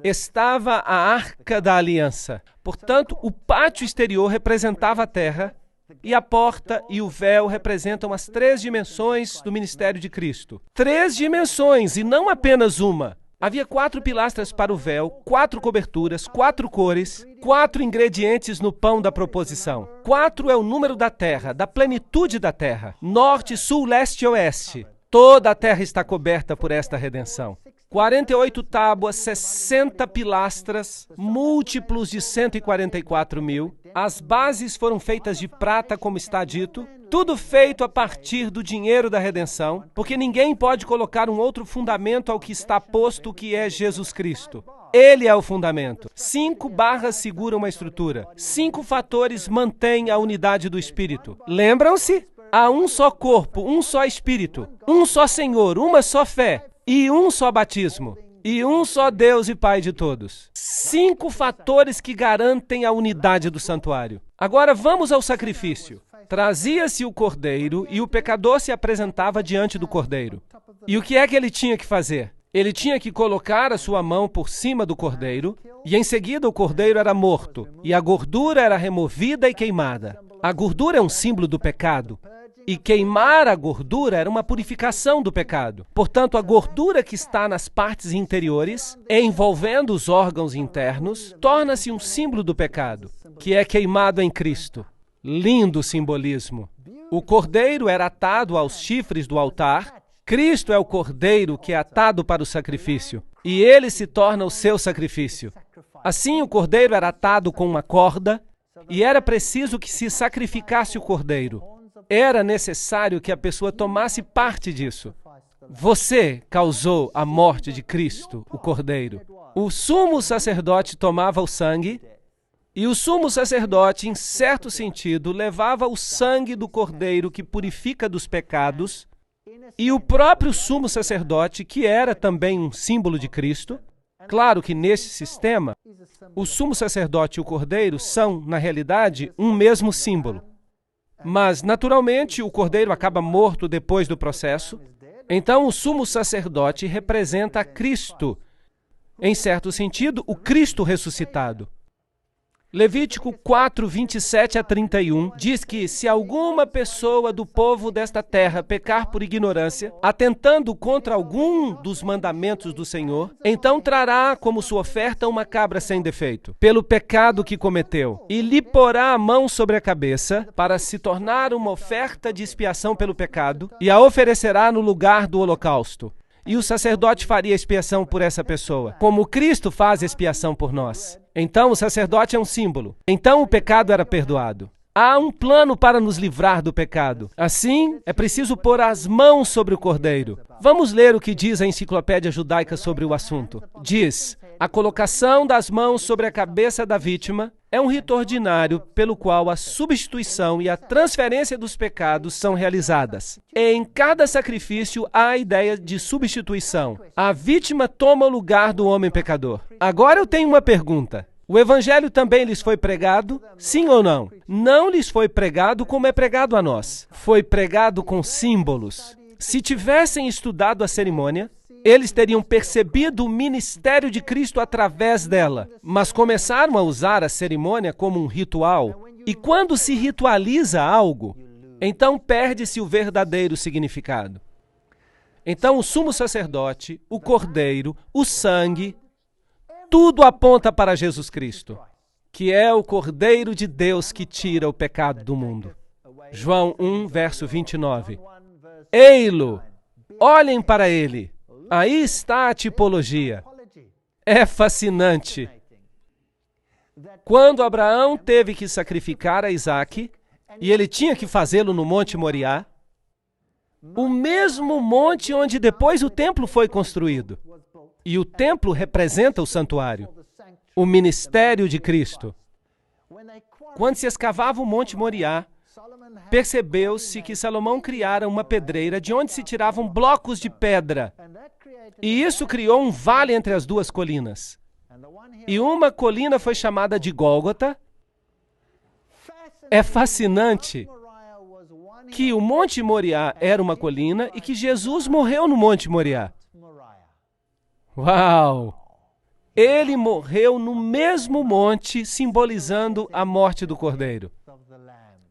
estava a Arca da Aliança. Portanto, o pátio exterior representava a terra, e a porta e o véu representam as 3 dimensões do ministério de Cristo. 3 dimensões, e não apenas uma. Havia 4 pilastras para o véu, 4 coberturas, 4 cores, 4 ingredientes no pão da proposição. 4 é o número da terra, da plenitude da terra. Norte, sul, leste e oeste. Toda a terra está coberta por esta redenção. 48 tábuas, 60 pilastras, múltiplos de 144.000. As bases foram feitas de prata, como está dito. Tudo feito a partir do dinheiro da redenção, porque ninguém pode colocar um outro fundamento ao que está posto, que é Jesus Cristo. Ele é o fundamento. 5 barras seguram a estrutura. 5 fatores mantêm a unidade do Espírito. Lembram-se? Há um só corpo, um só Espírito, um só Senhor, uma só fé e um só batismo. e um só Deus e Pai de todos. 5 fatores que garantem a unidade do santuário. Agora vamos ao sacrifício. Trazia-se o cordeiro e o pecador se apresentava diante do cordeiro. E o que é que ele tinha que fazer? Ele tinha que colocar a sua mão por cima do cordeiro e em seguida o cordeiro era morto e a gordura era removida e queimada. A gordura é um símbolo do pecado. E queimar a gordura era uma purificação do pecado. Portanto, a gordura que está nas partes interiores, envolvendo os órgãos internos, torna-se um símbolo do pecado, que é queimado em Cristo. Lindo simbolismo. O cordeiro era atado aos chifres do altar. Cristo é o cordeiro que é atado para o sacrifício. E ele se torna o seu sacrifício. Assim, o cordeiro era atado com uma corda e era preciso que se sacrificasse o cordeiro. Era necessário que a pessoa tomasse parte disso. Você causou a morte de Cristo, o Cordeiro. O sumo sacerdote tomava o sangue, e o sumo sacerdote, em certo sentido, levava o sangue do Cordeiro que purifica dos pecados, e o próprio sumo sacerdote, que era também um símbolo de Cristo. Claro que nesse sistema, o sumo sacerdote e o Cordeiro são, na realidade, um mesmo símbolo. Mas, naturalmente, o cordeiro acaba morto depois do processo. Então, o sumo sacerdote representa a Cristo. Em certo sentido, o Cristo ressuscitado. Levítico 4, 27 a 31 diz que se alguma pessoa do povo desta terra pecar por ignorância, atentando contra algum dos mandamentos do Senhor, então trará como sua oferta uma cabra sem defeito, pelo pecado que cometeu, e lhe porá a mão sobre a cabeça, para se tornar uma oferta de expiação pelo pecado, e a oferecerá no lugar do holocausto. E o sacerdote faria expiação por essa pessoa, como Cristo faz expiação por nós. Então o sacerdote é um símbolo. Então o pecado era perdoado. Há um plano para nos livrar do pecado. Assim, é preciso pôr as mãos sobre o cordeiro. Vamos ler o que diz a enciclopédia judaica sobre o assunto. Diz: a colocação das mãos sobre a cabeça da vítima é um rito ordinário pelo qual a substituição e a transferência dos pecados são realizadas. Em cada sacrifício há a ideia de substituição. A vítima toma o lugar do homem pecador. Agora eu tenho uma pergunta. O evangelho também lhes foi pregado? Sim ou não? Não lhes foi pregado como é pregado a nós. Foi pregado com símbolos. Se tivessem estudado a cerimônia, eles teriam percebido o ministério de Cristo através dela, mas começaram a usar a cerimônia como um ritual. E quando se ritualiza algo, então perde-se o verdadeiro significado. Então o sumo sacerdote, o cordeiro, o sangue, tudo aponta para Jesus Cristo, que é o Cordeiro de Deus que tira o pecado do mundo. João 1, verso 29. Ei-lo, olhem para ele. Aí está a tipologia. É fascinante. Quando Abraão teve que sacrificar a Isaque, e ele tinha que fazê-lo no Monte Moriá, o mesmo monte onde depois o templo foi construído. E o templo representa o santuário, o ministério de Cristo. Quando se escavava o Monte Moriá, percebeu-se que Salomão criara uma pedreira de onde se tiravam blocos de pedra. E isso criou um vale entre as duas colinas. E uma colina foi chamada de Gólgota. É fascinante que o Monte Moriá era uma colina e que Jesus morreu no Monte Moriá. Uau! Ele morreu no mesmo monte, simbolizando a morte do Cordeiro.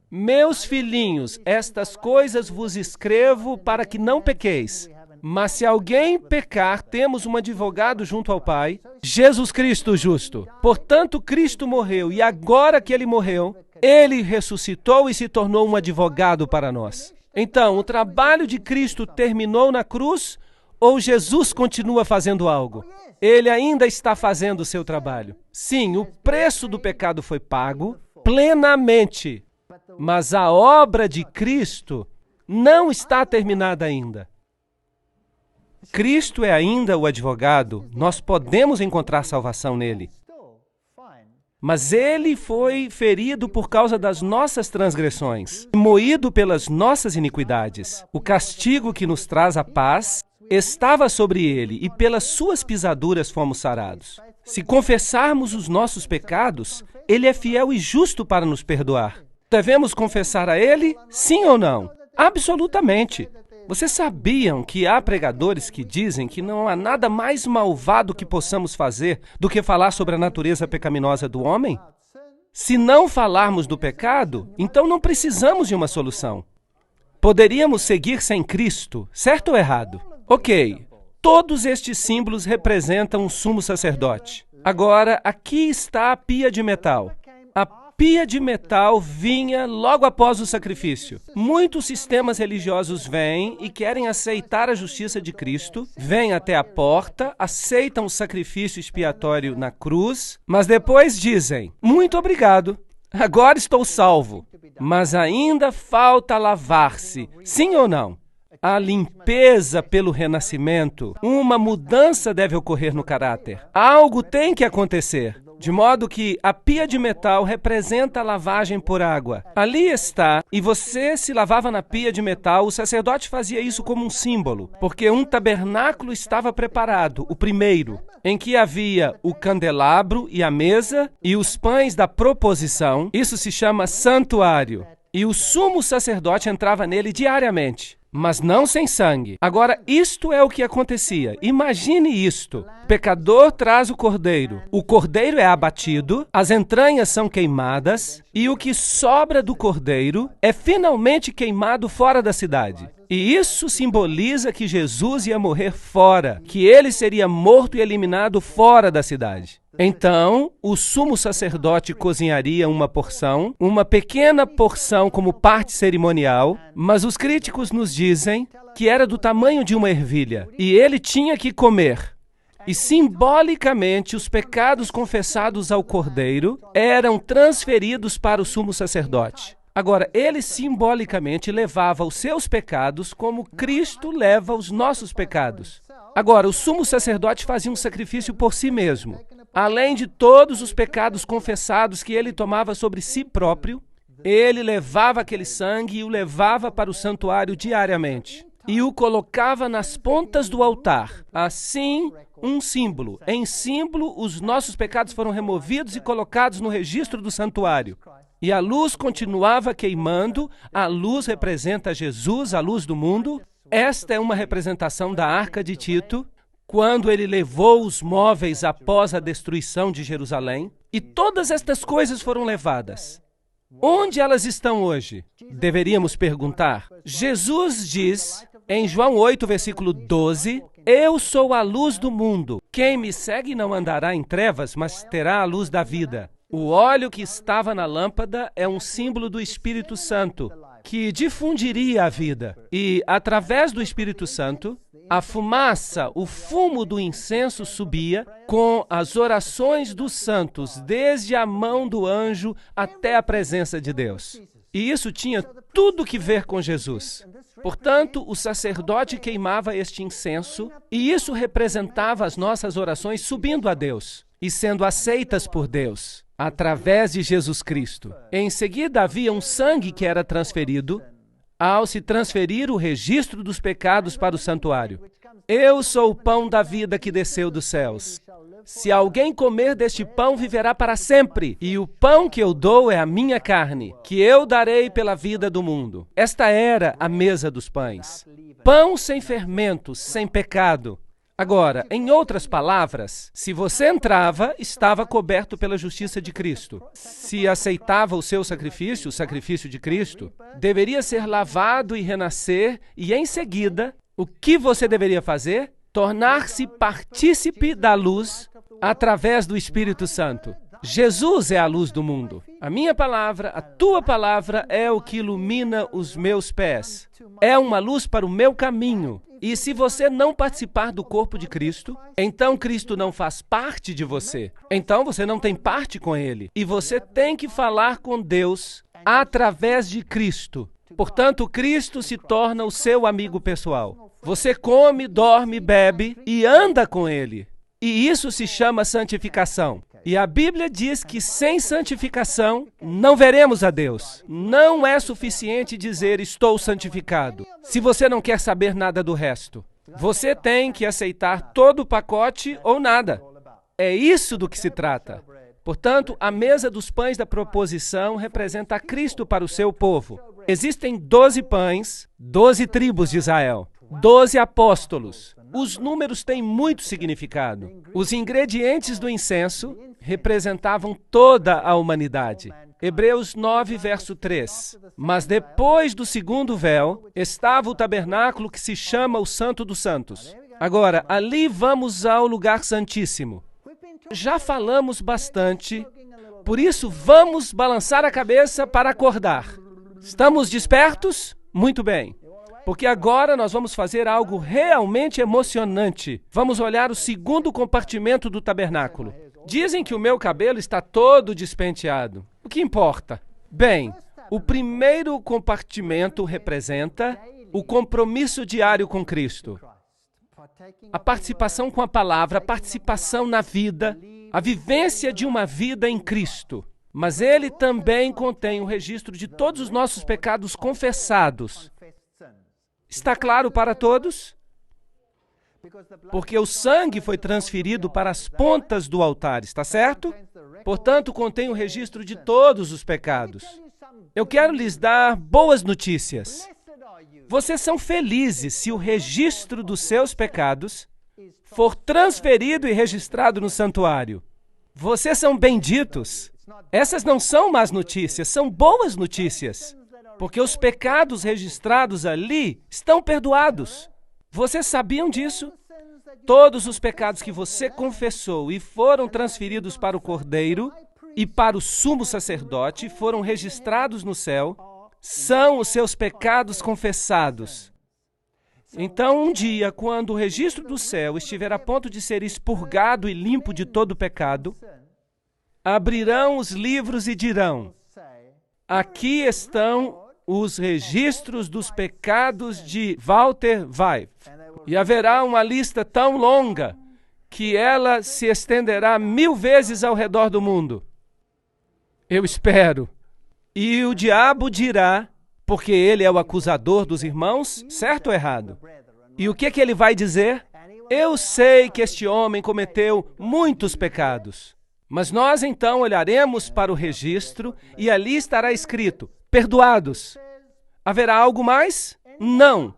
Meus filhinhos, estas coisas vos escrevo para que não pequeis. Mas se alguém pecar, temos um advogado junto ao Pai, Jesus Cristo justo. Portanto, Cristo morreu, e agora que ele morreu, ele ressuscitou e se tornou um advogado para nós. Então, o trabalho de Cristo terminou na cruz, ou Jesus continua fazendo algo? Ele ainda está fazendo o seu trabalho. Sim, o preço do pecado foi pago plenamente, mas a obra de Cristo não está terminada ainda. Cristo é ainda o advogado, nós podemos encontrar salvação nele. Mas ele foi ferido por causa das nossas transgressões, moído pelas nossas iniquidades. O castigo que nos traz a paz estava sobre ele e pelas suas pisaduras fomos sarados. Se confessarmos os nossos pecados, ele é fiel e justo para nos perdoar. Devemos confessar a ele, sim ou não? Absolutamente. Vocês sabiam que há pregadores que dizem que não há nada mais malvado que possamos fazer do que falar sobre a natureza pecaminosa do homem? Se não falarmos do pecado, então não precisamos de uma solução. Poderíamos seguir sem Cristo, certo ou errado? Ok, todos estes símbolos representam um sumo sacerdote. Agora, aqui está a pia de metal. A pia de metal vinha logo após o sacrifício. Muitos sistemas religiosos vêm e querem aceitar a justiça de Cristo, vêm até a porta, aceitam o sacrifício expiatório na cruz, mas depois dizem, muito obrigado, agora estou salvo. Mas ainda falta lavar-se, sim ou não? A limpeza pelo renascimento, uma mudança deve ocorrer no caráter. Algo tem que acontecer. De modo que a pia de metal representa a lavagem por água. Ali está, e você se lavava na pia de metal, o sacerdote fazia isso como um símbolo, porque um tabernáculo estava preparado, o primeiro, em que havia o candelabro e a mesa e os pães da proposição. Isso se chama santuário. E o sumo sacerdote entrava nele diariamente, mas não sem sangue. Agora, isto é o que acontecia. Imagine isto. O pecador traz o cordeiro é abatido, as entranhas são queimadas, e o que sobra do cordeiro é finalmente queimado fora da cidade. E isso simboliza que Jesus ia morrer fora, que ele seria morto e eliminado fora da cidade. Então, o sumo sacerdote cozinharia uma porção, uma pequena porção como parte cerimonial, mas os críticos nos dizem que era do tamanho de uma ervilha, e ele tinha que comer. E simbolicamente, os pecados confessados ao cordeiro eram transferidos para o sumo sacerdote. Agora, ele simbolicamente levava os seus pecados como Cristo leva os nossos pecados. Agora, o sumo sacerdote fazia um sacrifício por si mesmo. Além de todos os pecados confessados que ele tomava sobre si próprio, ele levava aquele sangue e o levava para o santuário diariamente. E o colocava nas pontas do altar. Assim, um símbolo. Em símbolo, os nossos pecados foram removidos e colocados no registro do santuário. E a luz continuava queimando. A luz representa Jesus, a luz do mundo. Esta é uma representação da Arca de Tito, quando ele levou os móveis após a destruição de Jerusalém. E todas estas coisas foram levadas. Onde elas estão hoje? Deveríamos perguntar. Jesus diz, em João 8, versículo 12, eu sou a luz do mundo. Quem me segue não andará em trevas, mas terá a luz da vida. O óleo que estava na lâmpada é um símbolo do Espírito Santo, que difundiria a vida. E, através do Espírito Santo, a fumaça, o fumo do incenso subia com as orações dos santos, desde a mão do anjo até a presença de Deus. E isso tinha tudo que ver com Jesus. Portanto, o sacerdote queimava este incenso, e isso representava as nossas orações subindo a Deus e sendo aceitas por Deus, através de Jesus Cristo. Em seguida, havia um sangue que era transferido, ao se transferir o registro dos pecados para o santuário. Eu sou o pão da vida que desceu dos céus. Se alguém comer deste pão, viverá para sempre. E o pão que eu dou é a minha carne, que eu darei pela vida do mundo. Esta era a mesa dos pães. Pão sem fermento, sem pecado. Agora, em outras palavras, se você entrava, estava coberto pela justiça de Cristo. Se aceitava o seu sacrifício, o sacrifício de Cristo, deveria ser lavado e renascer, e em seguida, o que você deveria fazer? Tornar-se partícipe da luz através do Espírito Santo. Jesus é a luz do mundo. A minha palavra, a tua palavra é o que ilumina os meus pés. É uma luz para o meu caminho. E se você não participar do corpo de Cristo, então Cristo não faz parte de você. Então você não tem parte com Ele. E você tem que falar com Deus através de Cristo. Portanto, Cristo se torna o seu amigo pessoal. Você come, dorme, bebe e anda com Ele. E isso se chama santificação. E a Bíblia diz que sem santificação não veremos a Deus. Não é suficiente dizer estou santificado, se você não quer saber nada do resto. Você tem que aceitar todo o pacote ou nada. É isso do que se trata. Portanto, a mesa dos pães da proposição representa a Cristo para o seu povo. Existem 12 pães, 12 tribos de Israel, 12 apóstolos. Os números têm muito significado. Os ingredientes do incenso representavam toda a humanidade. Hebreus 9, verso 3. Mas depois do segundo véu, estava o tabernáculo que se chama o Santo dos Santos. Agora, ali vamos ao lugar santíssimo. Já falamos bastante, por isso vamos balançar a cabeça para acordar. Estamos despertos? Muito bem. Porque agora nós vamos fazer algo realmente emocionante. Vamos olhar o segundo compartimento do tabernáculo. Dizem que o meu cabelo está todo despenteado. O que importa? Bem, o primeiro compartimento representa o compromisso diário com Cristo. A participação com a palavra, a participação na vida, a vivência de uma vida em Cristo. Mas ele também contém o registro de todos os nossos pecados confessados. Está claro para todos? Porque o sangue foi transferido para as pontas do altar, está certo? Portanto, contém o registro de todos os pecados. Eu quero lhes dar boas notícias. Vocês são felizes se o registro dos seus pecados for transferido e registrado no santuário. Vocês são benditos. Essas não são más notícias, são boas notícias. Porque os pecados registrados ali estão perdoados. Vocês sabiam disso? Todos os pecados que você confessou e foram transferidos para o Cordeiro e para o sumo sacerdote foram registrados no céu, são os seus pecados confessados. Então, um dia, quando o registro do céu estiver a ponto de ser expurgado e limpo de todo pecado, abrirão os livros e dirão: aqui estão os registros dos pecados de Walter Weiff. E haverá uma lista tão longa que ela se estenderá 1000 vezes ao redor do mundo. Eu espero. E o diabo dirá, porque ele é o acusador dos irmãos, certo ou errado? E o que ele vai dizer? Eu sei que este homem cometeu muitos pecados. Mas nós então olharemos para o registro e ali estará escrito: perdoados. Haverá algo mais? Não.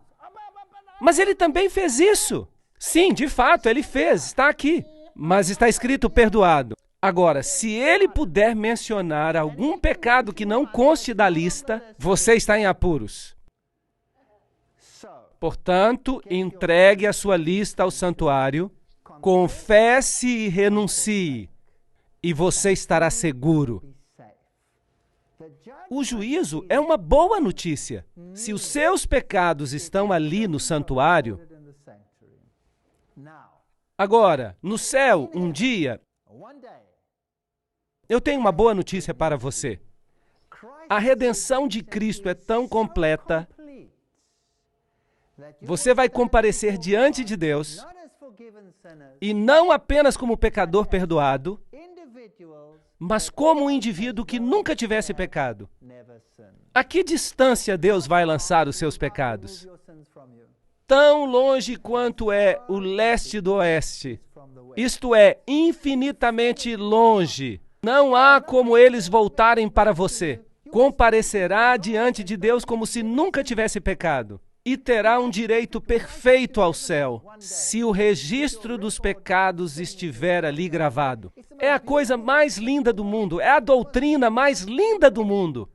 Mas ele também fez isso. Sim, de fato, ele fez, está aqui. Mas está escrito perdoado. Agora, se ele puder mencionar algum pecado que não conste da lista, você está em apuros. Portanto, entregue a sua lista ao santuário, confesse e renuncie, e você estará seguro. O juízo é uma boa notícia. Se os seus pecados estão ali no santuário. Agora, no céu, um dia, eu tenho uma boa notícia para você. A redenção de Cristo é tão completa. Você vai comparecer diante de Deus, e não apenas como pecador perdoado, mas como um indivíduo que nunca tivesse pecado. A que distância Deus vai lançar os seus pecados? Tão longe quanto é o leste do oeste. Isto é, infinitamente longe. Não há como eles voltarem para você. Comparecerá diante de Deus como se nunca tivesse pecado. E terá um direito perfeito ao céu, se o registro dos pecados estiver ali gravado. É a coisa mais linda do mundo, é a doutrina mais linda do mundo.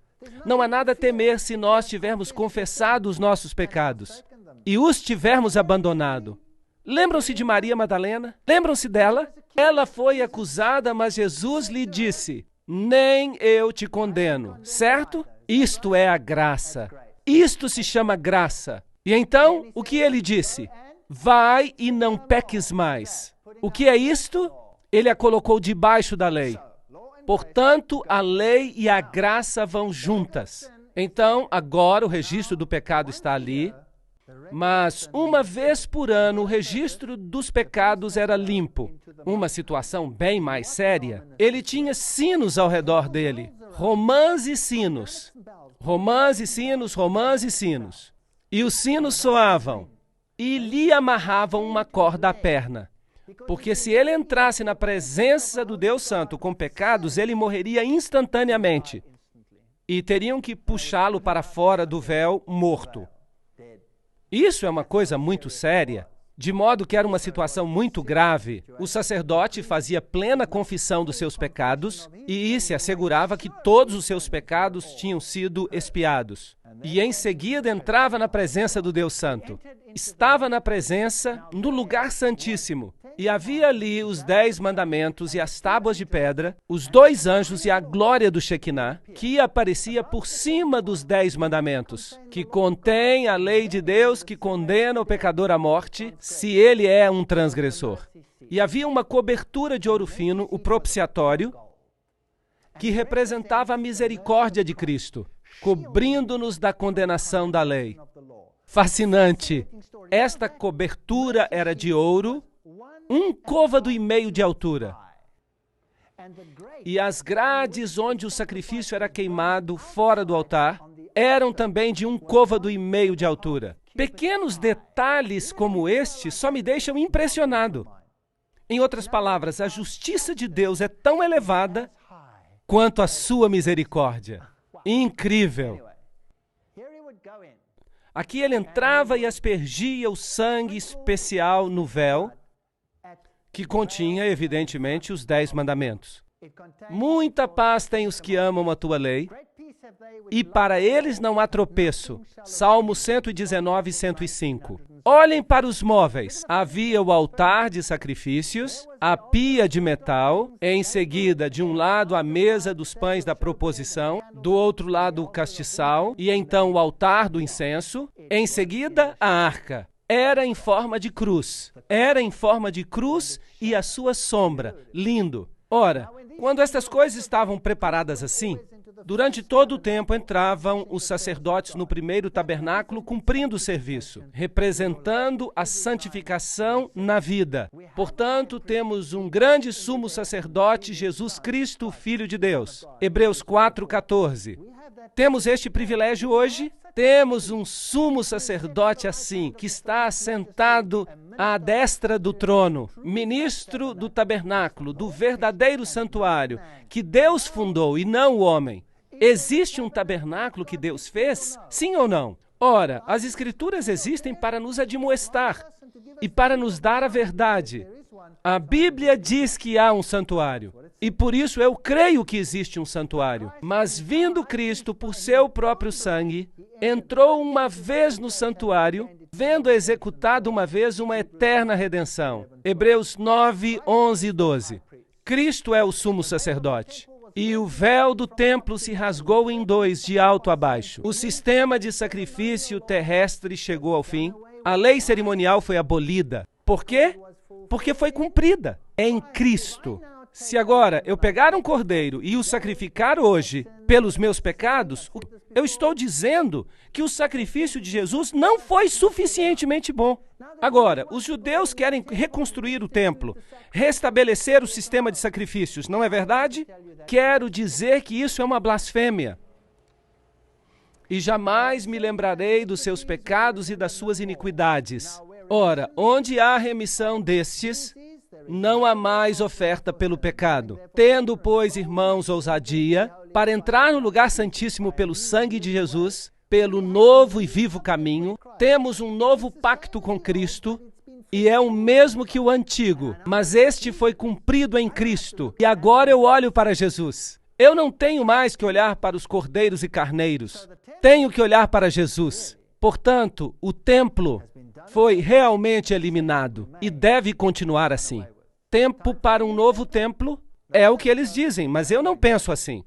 Não há nada a temer se nós tivermos confessado os nossos pecados e os tivermos abandonado. Lembram-se de Maria Madalena? Lembram-se dela? Ela foi acusada, mas Jesus lhe disse: nem eu te condeno, certo? Isto é a graça. Isto se chama graça. E então, o que ele disse? Vai e não peques mais. O que é isto? Ele a colocou debaixo da lei. Portanto, a lei e a graça vão juntas. Então, agora o registro do pecado está ali, mas uma vez por ano o registro dos pecados era limpo. Uma situação bem mais séria. Ele tinha sinos ao redor dele. Romãs e sinos. Romãs e sinos, romãs e sinos. E os sinos soavam. e lhe amarravam uma corda à perna. Porque se ele entrasse na presença do Deus Santo com pecados, ele morreria instantaneamente. E teriam que puxá-lo para fora do véu morto. Isso é uma coisa muito séria, de modo que era uma situação muito grave. O sacerdote fazia plena confissão dos seus pecados e se assegurava que todos os seus pecados tinham sido expiados. E em seguida entrava na presença do Deus Santo. Estava na presença, no lugar santíssimo. E havia ali os 10 mandamentos e as tábuas de pedra, os 2 anjos e a glória do Shekinah, que aparecia por cima dos 10 mandamentos, que contém a lei de Deus que condena o pecador à morte, se ele é um transgressor. E havia uma cobertura de ouro fino, o propiciatório, que representava a misericórdia de Cristo, cobrindo-nos da condenação da lei. Fascinante! Esta cobertura era de ouro, 1 côvado e meio de altura. E as grades onde o sacrifício era queimado fora do altar eram também de 1 côvado e meio de altura. Pequenos detalhes como este só me deixam impressionado. Em outras palavras, a justiça de Deus é tão elevada quanto a sua misericórdia. Incrível! Aqui ele entrava e aspergia o sangue especial no véu, que continha, evidentemente, os 10 mandamentos. Muita paz têm os que amam a tua lei, e para eles não há tropeço. Salmo 119, 105. Olhem para os móveis. Havia o altar de sacrifícios, a pia de metal, em seguida, de um lado, a mesa dos pães da proposição, do outro lado, o castiçal, e então o altar do incenso, em seguida, a arca. Era em forma de cruz. Era em forma de cruz e a sua sombra. Lindo. Ora, quando estas coisas estavam preparadas assim, durante todo o tempo entravam os sacerdotes no primeiro tabernáculo cumprindo o serviço, representando a santificação na vida. Portanto, temos um grande sumo sacerdote, Jesus Cristo, Filho de Deus. Hebreus 4:14. Temos este privilégio hoje? Temos um sumo sacerdote assim, que está assentado à destra do trono, ministro do tabernáculo, do verdadeiro santuário, que Deus fundou e não o homem. Existe um tabernáculo que Deus fez? Sim ou não? Ora, as Escrituras existem para nos admoestar e para nos dar a verdade. A Bíblia diz que há um santuário, e por isso eu creio que existe um santuário. Mas vindo Cristo por seu próprio sangue, entrou uma vez no santuário, vendo executado uma vez uma eterna redenção. Hebreus 9, 11 e 12. Cristo é o sumo sacerdote. E o véu do templo se rasgou em 2, de alto a baixo. O sistema de sacrifício terrestre chegou ao fim. A lei cerimonial foi abolida. Por quê? Porque foi cumprida em Cristo. Se agora eu pegar um cordeiro e o sacrificar hoje pelos meus pecados, eu estou dizendo que o sacrifício de Jesus não foi suficientemente bom. Agora, os judeus querem reconstruir o templo, restabelecer o sistema de sacrifícios, não é verdade? Quero dizer que isso é uma blasfêmia. E jamais me lembrarei dos seus pecados e das suas iniquidades. Ora, onde há remissão destes, não há mais oferta pelo pecado. Tendo, pois, irmãos, ousadia, para entrar no lugar santíssimo pelo sangue de Jesus, pelo novo e vivo caminho, temos um novo pacto com Cristo, e é o mesmo que o antigo, mas este foi cumprido em Cristo. E agora eu olho para Jesus. Eu não tenho mais que olhar para os cordeiros e carneiros. Tenho que olhar para Jesus. Portanto, o templo foi realmente eliminado e deve continuar assim. Tempo para um novo templo é o que eles dizem, mas eu não penso assim.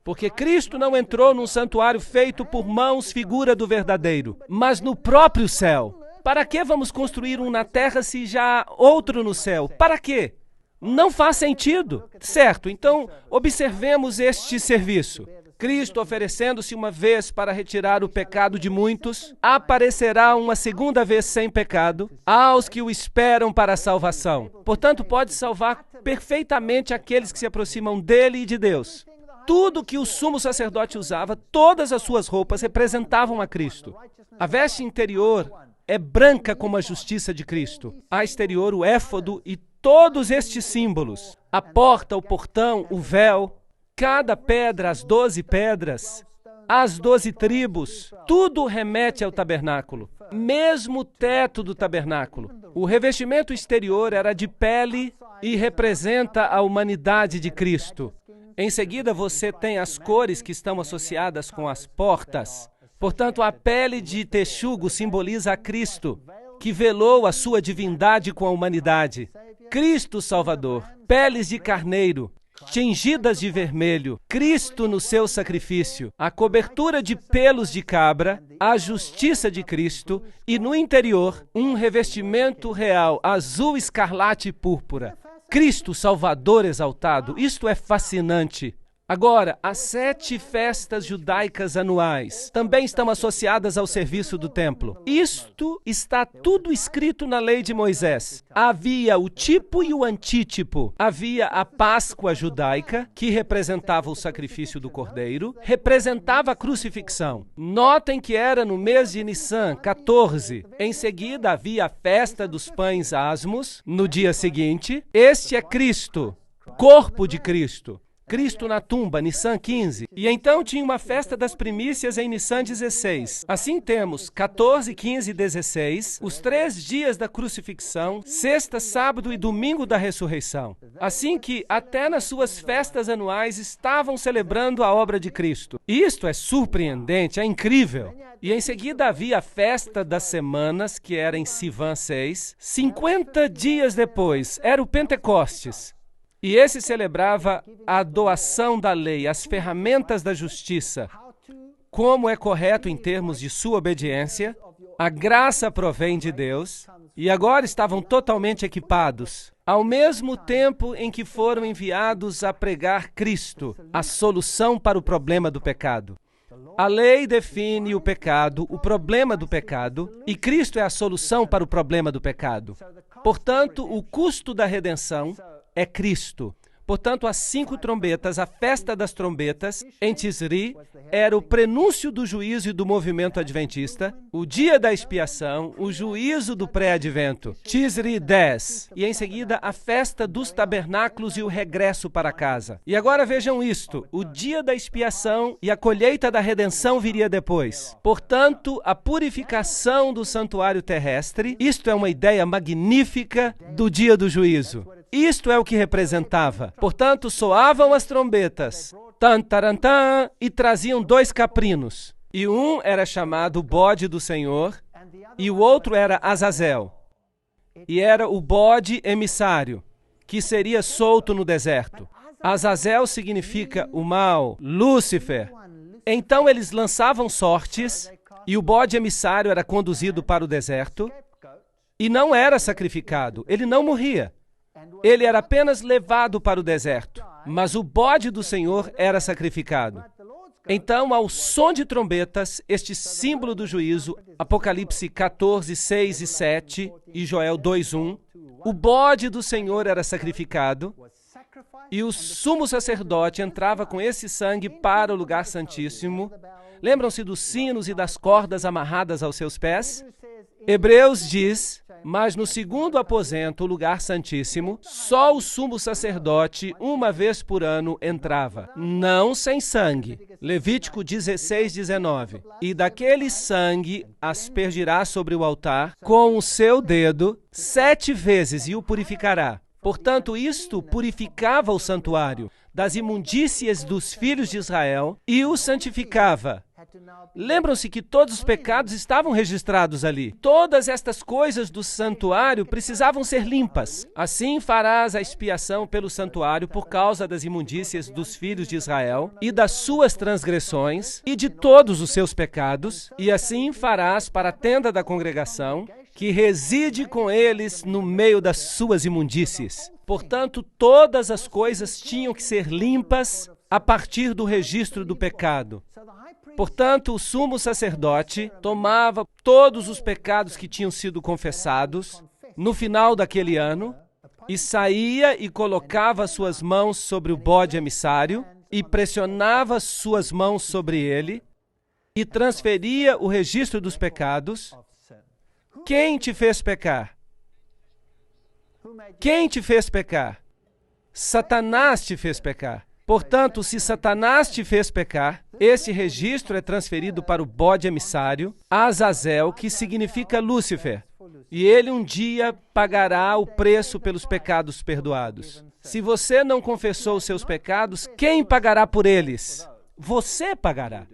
Porque Cristo não entrou num santuário feito por mãos, figura do verdadeiro, mas no próprio céu. Para que vamos construir um na terra se já há outro no céu? Para quê? Não faz sentido. Certo, então observemos este serviço. Cristo, oferecendo-se uma vez para retirar o pecado de muitos, aparecerá uma segunda vez sem pecado aos que o esperam para a salvação. Portanto, pode salvar perfeitamente aqueles que se aproximam dele e de Deus. Tudo que o sumo sacerdote usava, todas as suas roupas representavam a Cristo. A veste interior é branca como a justiça de Cristo. A exterior, o éfodo e todos estes símbolos. A porta, o portão, o véu, cada pedra, as 12 pedras, as 12 tribos, tudo remete ao tabernáculo. Mesmo o teto do tabernáculo. O revestimento exterior era de pele e representa a humanidade de Cristo. Em seguida, você tem as cores que estão associadas com as portas. Portanto, a pele de texugo simboliza a Cristo, que velou a sua divindade com a humanidade. Cristo Salvador, peles de carneiro, tingidas de vermelho, Cristo no seu sacrifício, a cobertura de pelos de cabra, a justiça de Cristo e, no interior, um revestimento real, azul, escarlate e púrpura. Cristo Salvador exaltado, isto é fascinante. Agora, as 7 festas judaicas anuais também estão associadas ao serviço do templo. Isto está tudo escrito na lei de Moisés. Havia o tipo e o antítipo. Havia a Páscoa judaica, que representava o sacrifício do cordeiro, representava a crucifixão. Notem que era no mês de Nissan, 14. Em seguida, havia a festa dos pães asmos, no dia seguinte. Este é Cristo, corpo de Cristo. Cristo na tumba, Nissan 15. E então tinha uma festa das primícias em Nissan 16. Assim temos 14, 15 e 16, os 3 dias da crucifixão, sexta, sábado e domingo da ressurreição. Assim que até nas suas festas anuais estavam celebrando a obra de Cristo. Isto é surpreendente, é incrível. E em seguida havia a festa das semanas, que era em Sivan 6. 50 dias depois, era o Pentecostes. E esse celebrava a doação da lei, as ferramentas da justiça, como é correto em termos de sua obediência. A graça provém de Deus, e agora estavam totalmente equipados, ao mesmo tempo em que foram enviados a pregar Cristo, a solução para o problema do pecado. A lei define o pecado, o problema do pecado, e Cristo é a solução para o problema do pecado. Portanto, o custo da redenção é Cristo. Portanto, as 5 trombetas, a festa das trombetas, em Tisri, era o prenúncio do juízo e do movimento adventista, o dia da expiação, o juízo do pré-advento, Tisri 10, e em seguida a festa dos tabernáculos e o regresso para casa. E agora vejam isto, o dia da expiação e a colheita da redenção viria depois. Portanto, a purificação do santuário terrestre, isto é uma ideia magnífica do dia do juízo. Isto é o que representava. Portanto, soavam as trombetas, tan, taran, tan, e traziam 2 caprinos. E um era chamado bode do Senhor, e o outro era Azazel. E era o bode emissário, que seria solto no deserto. Azazel significa o mal, Lúcifer. Então eles lançavam sortes, e o bode emissário era conduzido para o deserto, e não era sacrificado, ele não morria. Ele era apenas levado para o deserto, mas o bode do Senhor era sacrificado. Então, ao som de trombetas, este símbolo do juízo, Apocalipse 14, 6 e 7 e Joel 2, 1, o bode do Senhor era sacrificado e o sumo sacerdote entrava com esse sangue para o lugar santíssimo. Lembram-se dos sinos e das cordas amarradas aos seus pés? Hebreus diz: mas no segundo aposento, o lugar santíssimo, só o sumo sacerdote, uma vez por ano, entrava, não sem sangue. Levítico 16, 19. E daquele sangue aspergirá sobre o altar com o seu dedo 7 vezes e o purificará. Portanto, isto purificava o santuário das imundícias dos filhos de Israel e o santificava. Lembram-se que todos os pecados estavam registrados ali. Todas estas coisas do santuário precisavam ser limpas. Assim farás a expiação pelo santuário por causa das imundícias dos filhos de Israel e das suas transgressões e de todos os seus pecados, e assim farás para a tenda da congregação, que reside com eles no meio das suas imundícies. Portanto, todas as coisas tinham que ser limpas a partir do registro do pecado. Portanto, o sumo sacerdote tomava todos os pecados que tinham sido confessados no final daquele ano e saía e colocava suas mãos sobre o bode emissário e pressionava suas mãos sobre ele e transferia o registro dos pecados Quem te fez pecar? Quem te fez pecar? Satanás te fez pecar. Portanto, se Satanás te fez pecar, esse registro é transferido para o bode emissário, Azazel, que significa Lúcifer. E ele um dia pagará o preço pelos pecados perdoados. Se você não confessou os seus pecados, quem pagará por eles? Você pagará.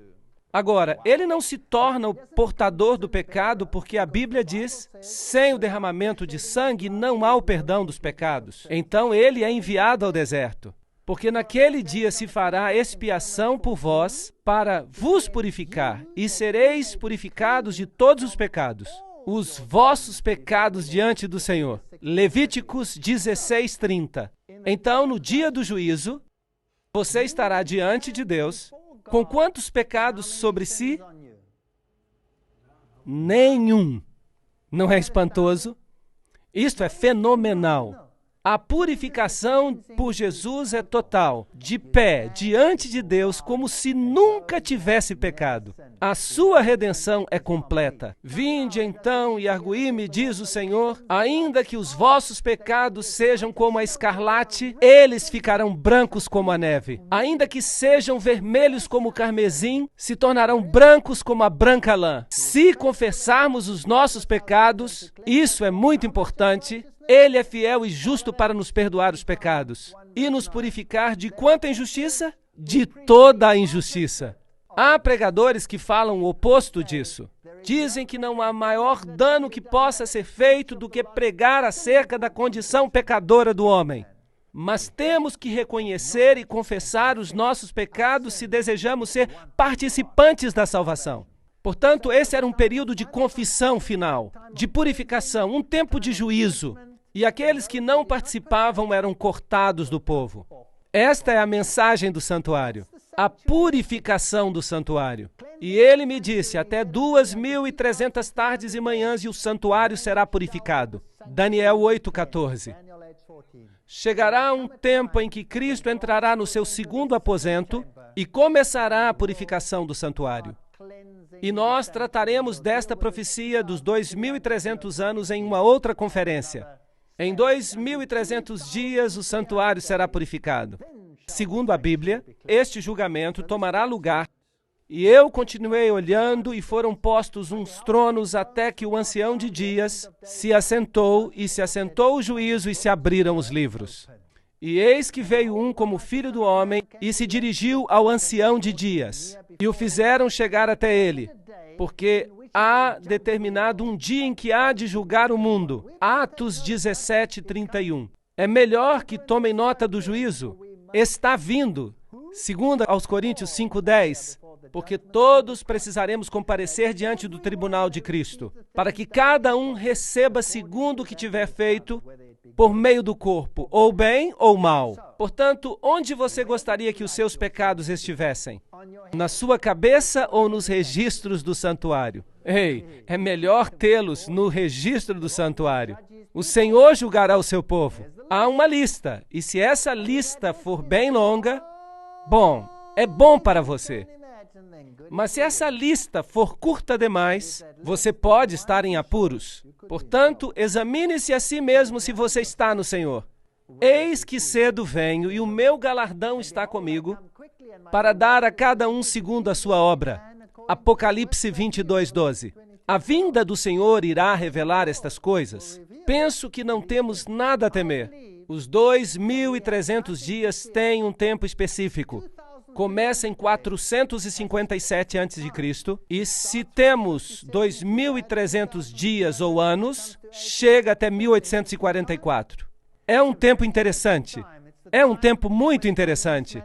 Agora, ele não se torna o portador do pecado porque a Bíblia diz, sem o derramamento de sangue não há o perdão dos pecados. Então ele é enviado ao deserto. Porque naquele dia se fará expiação por vós para vos purificar, e sereis purificados de todos os pecados, os vossos pecados diante do Senhor. Levíticos 16:30. Então, no dia do juízo, você estará diante de Deus com quantos pecados sobre si? Nenhum. Não é espantoso? Isto é fenomenal. A purificação por Jesus é total, de pé, diante de Deus, como se nunca tivesse pecado. A sua redenção é completa. Vinde então e arguí-me, diz o Senhor, ainda que os vossos pecados sejam como a escarlate, eles ficarão brancos como a neve. Ainda que sejam vermelhos como o carmesim, se tornarão brancos como a branca lã. Se confessarmos os nossos pecados, isso é muito importante, Ele é fiel e justo para nos perdoar os pecados e nos purificar de quanta injustiça? De toda a injustiça. Há pregadores que falam o oposto disso. Dizem que não há maior dano que possa ser feito do que pregar acerca da condição pecadora do homem. Mas temos que reconhecer e confessar os nossos pecados se desejamos ser participantes da salvação. Portanto, esse era um período de confissão final, de purificação, um tempo de juízo. E aqueles que não participavam eram cortados do povo. Esta é a mensagem do santuário, a purificação do santuário. E ele me disse, até 2.300 tardes e manhãs e o santuário será purificado. Daniel 8:14. Chegará um tempo em que Cristo entrará no seu segundo aposento e começará a purificação do santuário. E nós trataremos desta profecia dos 2.300 anos em uma outra conferência. Em 2.300 dias o santuário será purificado. Segundo a Bíblia, este julgamento tomará lugar. E eu continuei olhando e foram postos uns tronos até que o ancião de dias se assentou e se assentou o juízo e se abriram os livros. E eis que veio um como filho do homem e se dirigiu ao ancião de dias. E o fizeram chegar até ele, porque há determinado um dia em que há de julgar o mundo. Atos 17:31. É melhor que tomem nota do juízo. Está vindo. 2 aos Coríntios 5:10. Porque todos precisaremos comparecer diante do tribunal de Cristo, para que cada um receba segundo o que tiver feito, por meio do corpo, ou bem ou mal. Portanto, onde você gostaria que os seus pecados estivessem? Na sua cabeça ou nos registros do santuário? Ei, é melhor tê-los no registro do santuário. O Senhor julgará o seu povo. Há uma lista, e se essa lista for bem longa, bom, é bom para você. Mas se essa lista for curta demais, você pode estar em apuros. Portanto, examine-se a si mesmo se você está no Senhor. Eis que cedo venho e o meu galardão está comigo para dar a cada um segundo a sua obra. Apocalipse 22:12. A vinda do Senhor irá revelar estas coisas. Penso que não temos nada a temer. Os 2.300 dias têm um tempo específico. Começa em 457 a.C. e se temos 2.300 dias ou anos, chega até 1844. É um tempo interessante. É um tempo muito interessante.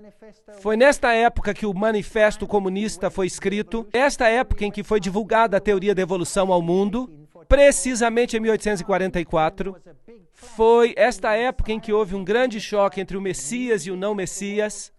Foi nesta época que o Manifesto Comunista foi escrito, esta época em que foi divulgada a teoria da evolução ao mundo, precisamente em 1844. Foi esta época em que houve um grande choque entre o Messias e o não Messias.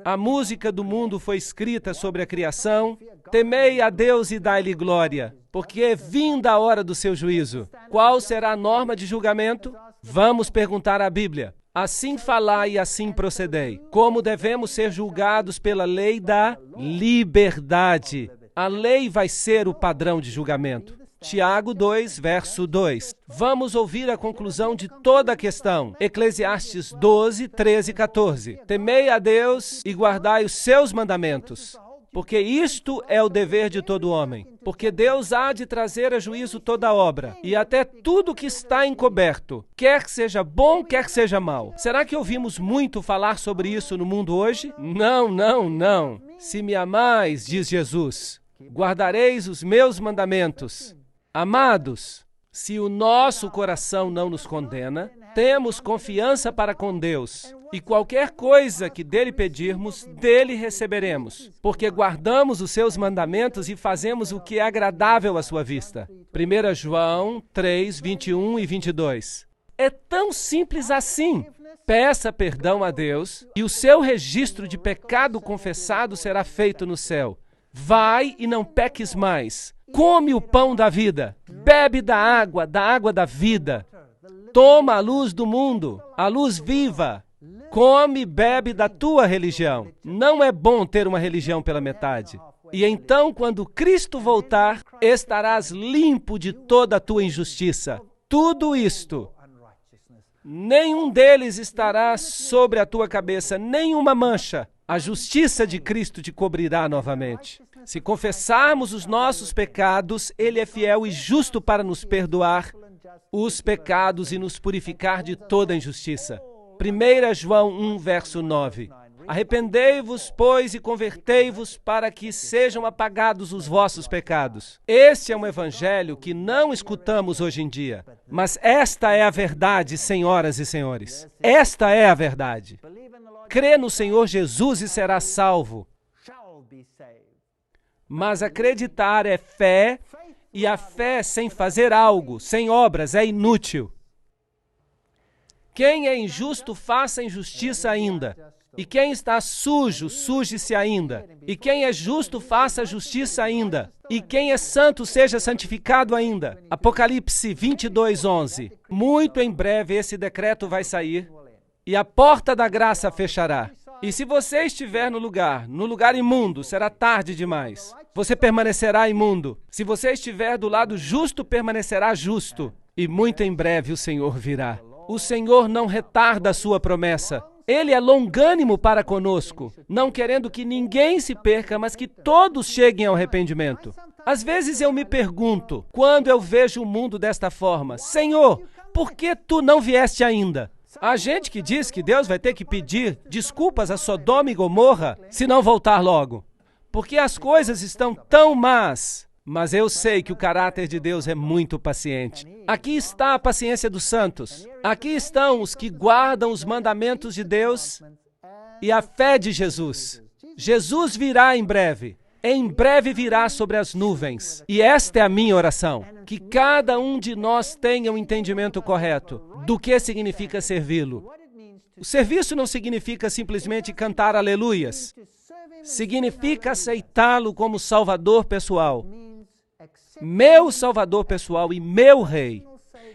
A música do mundo foi escrita sobre a criação. Temei a Deus e dai-lhe glória, porque é vinda a hora do seu juízo. Qual será a norma de julgamento? Vamos perguntar à Bíblia. Assim falai e assim procedei. Como devemos ser julgados pela lei da liberdade? A lei vai ser o padrão de julgamento. Tiago 2, verso 2. Vamos ouvir a conclusão de toda a questão. Eclesiastes 12, 13 e 14. Temei a Deus e guardai os seus mandamentos, porque isto é o dever de todo homem. Porque Deus há de trazer a juízo toda obra, e até tudo que está encoberto, quer que seja bom, quer que seja mal. Será que ouvimos muito falar sobre isso no mundo hoje? Não, não, não. Se me amais, diz Jesus, guardareis os meus mandamentos. Amados, se o nosso coração não nos condena, temos confiança para com Deus, e qualquer coisa que dele pedirmos, dele receberemos, porque guardamos os seus mandamentos e fazemos o que é agradável à sua vista. 1 João 3, 21 e 22. É tão simples assim. Peça perdão a Deus e o seu registro de pecado confessado será feito no céu. Vai e não peques mais. Come o pão da vida. Bebe da água da vida. Toma a luz do mundo, a luz viva. Come e bebe da tua religião. Não é bom ter uma religião pela metade. E então, quando Cristo voltar, estarás limpo de toda a tua injustiça. Tudo isto, nenhum deles estará sobre a tua cabeça, nenhuma mancha. A justiça de Cristo te cobrirá novamente. Se confessarmos os nossos pecados, Ele é fiel e justo para nos perdoar os pecados e nos purificar de toda injustiça. 1 João 1, verso 9. Arrependei-vos, pois, e convertei-vos para que sejam apagados os vossos pecados. Este é um evangelho que não escutamos hoje em dia, mas esta é a verdade, senhoras e senhores. Esta é a verdade. Crê no Senhor Jesus e será salvo. Mas acreditar é fé, e a fé sem fazer algo, sem obras, é inútil. Quem é injusto, faça injustiça ainda. E quem está sujo, suje-se ainda. E quem é justo, faça justiça ainda. E quem é santo, seja santificado ainda. Apocalipse 22, 11. Muito em breve esse decreto vai sair, e a porta da graça fechará. E se você estiver no lugar imundo, será tarde demais. Você permanecerá imundo. Se você estiver do lado justo, permanecerá justo. E muito em breve o Senhor virá. O Senhor não retarda a sua promessa. Ele é longânimo para conosco, não querendo que ninguém se perca, mas que todos cheguem ao arrependimento. Às vezes eu me pergunto, quando eu vejo o mundo desta forma, Senhor, por que tu não vieste ainda? Há gente que diz que Deus vai ter que pedir desculpas a Sodoma e Gomorra se não voltar logo, porque as coisas estão tão más. Mas eu sei que o caráter de Deus é muito paciente. Aqui está a paciência dos santos. Aqui estão os que guardam os mandamentos de Deus e a fé de Jesus. Jesus virá em breve. Em breve virá sobre as nuvens. E esta é a minha oração. Que cada um de nós tenha um entendimento correto do que significa servi-lo. O serviço não significa simplesmente cantar aleluias. Significa aceitá-lo como Salvador pessoal. Meu Salvador pessoal e meu Rei.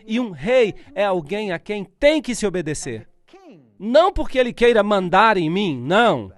E um rei é alguém a quem tem que se obedecer. Não porque ele queira mandar em mim, não.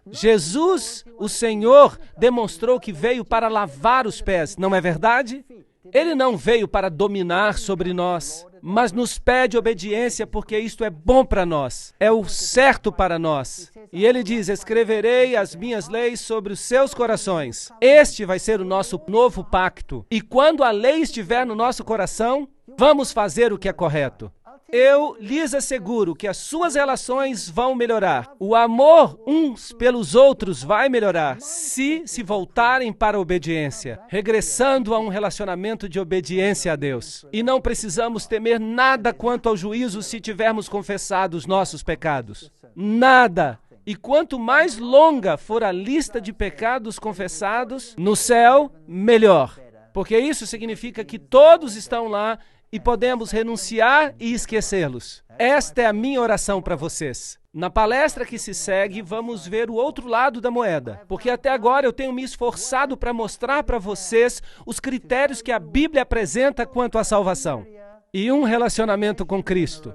Jesus, o Senhor, demonstrou que veio para lavar os pés, não é verdade? Ele não veio para dominar sobre nós, mas nos pede obediência porque isto é bom para nós, é o certo para nós. E ele diz, escreverei as minhas leis sobre os seus corações. Este vai ser o nosso novo pacto. E quando a lei estiver no nosso coração, vamos fazer o que é correto. Eu lhes asseguro que as suas relações vão melhorar. O amor uns pelos outros vai melhorar se voltarem para a obediência, regressando a um relacionamento de obediência a Deus. E não precisamos temer nada quanto ao juízo se tivermos confessado os nossos pecados. Nada. E quanto mais longa for a lista de pecados confessados no céu, melhor. Porque isso significa que todos estão lá e podemos renunciar e esquecê-los. Esta é a minha oração para vocês. Na palestra que se segue, vamos ver o outro lado da moeda, porque até agora eu tenho me esforçado para mostrar para vocês os critérios que a Bíblia apresenta quanto à salvação e um relacionamento com Cristo,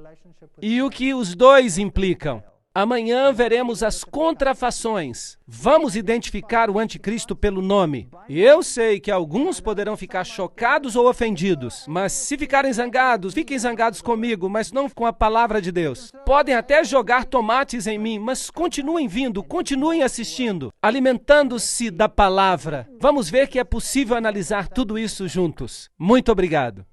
e o que os dois implicam. Amanhã veremos as contrafações. Vamos identificar o anticristo pelo nome. E eu sei que alguns poderão ficar chocados ou ofendidos, mas se ficarem zangados, fiquem zangados comigo, mas não com a palavra de Deus. Podem até jogar tomates em mim, mas continuem vindo, continuem assistindo, alimentando-se da palavra. Vamos ver que é possível analisar tudo isso juntos. Muito obrigado.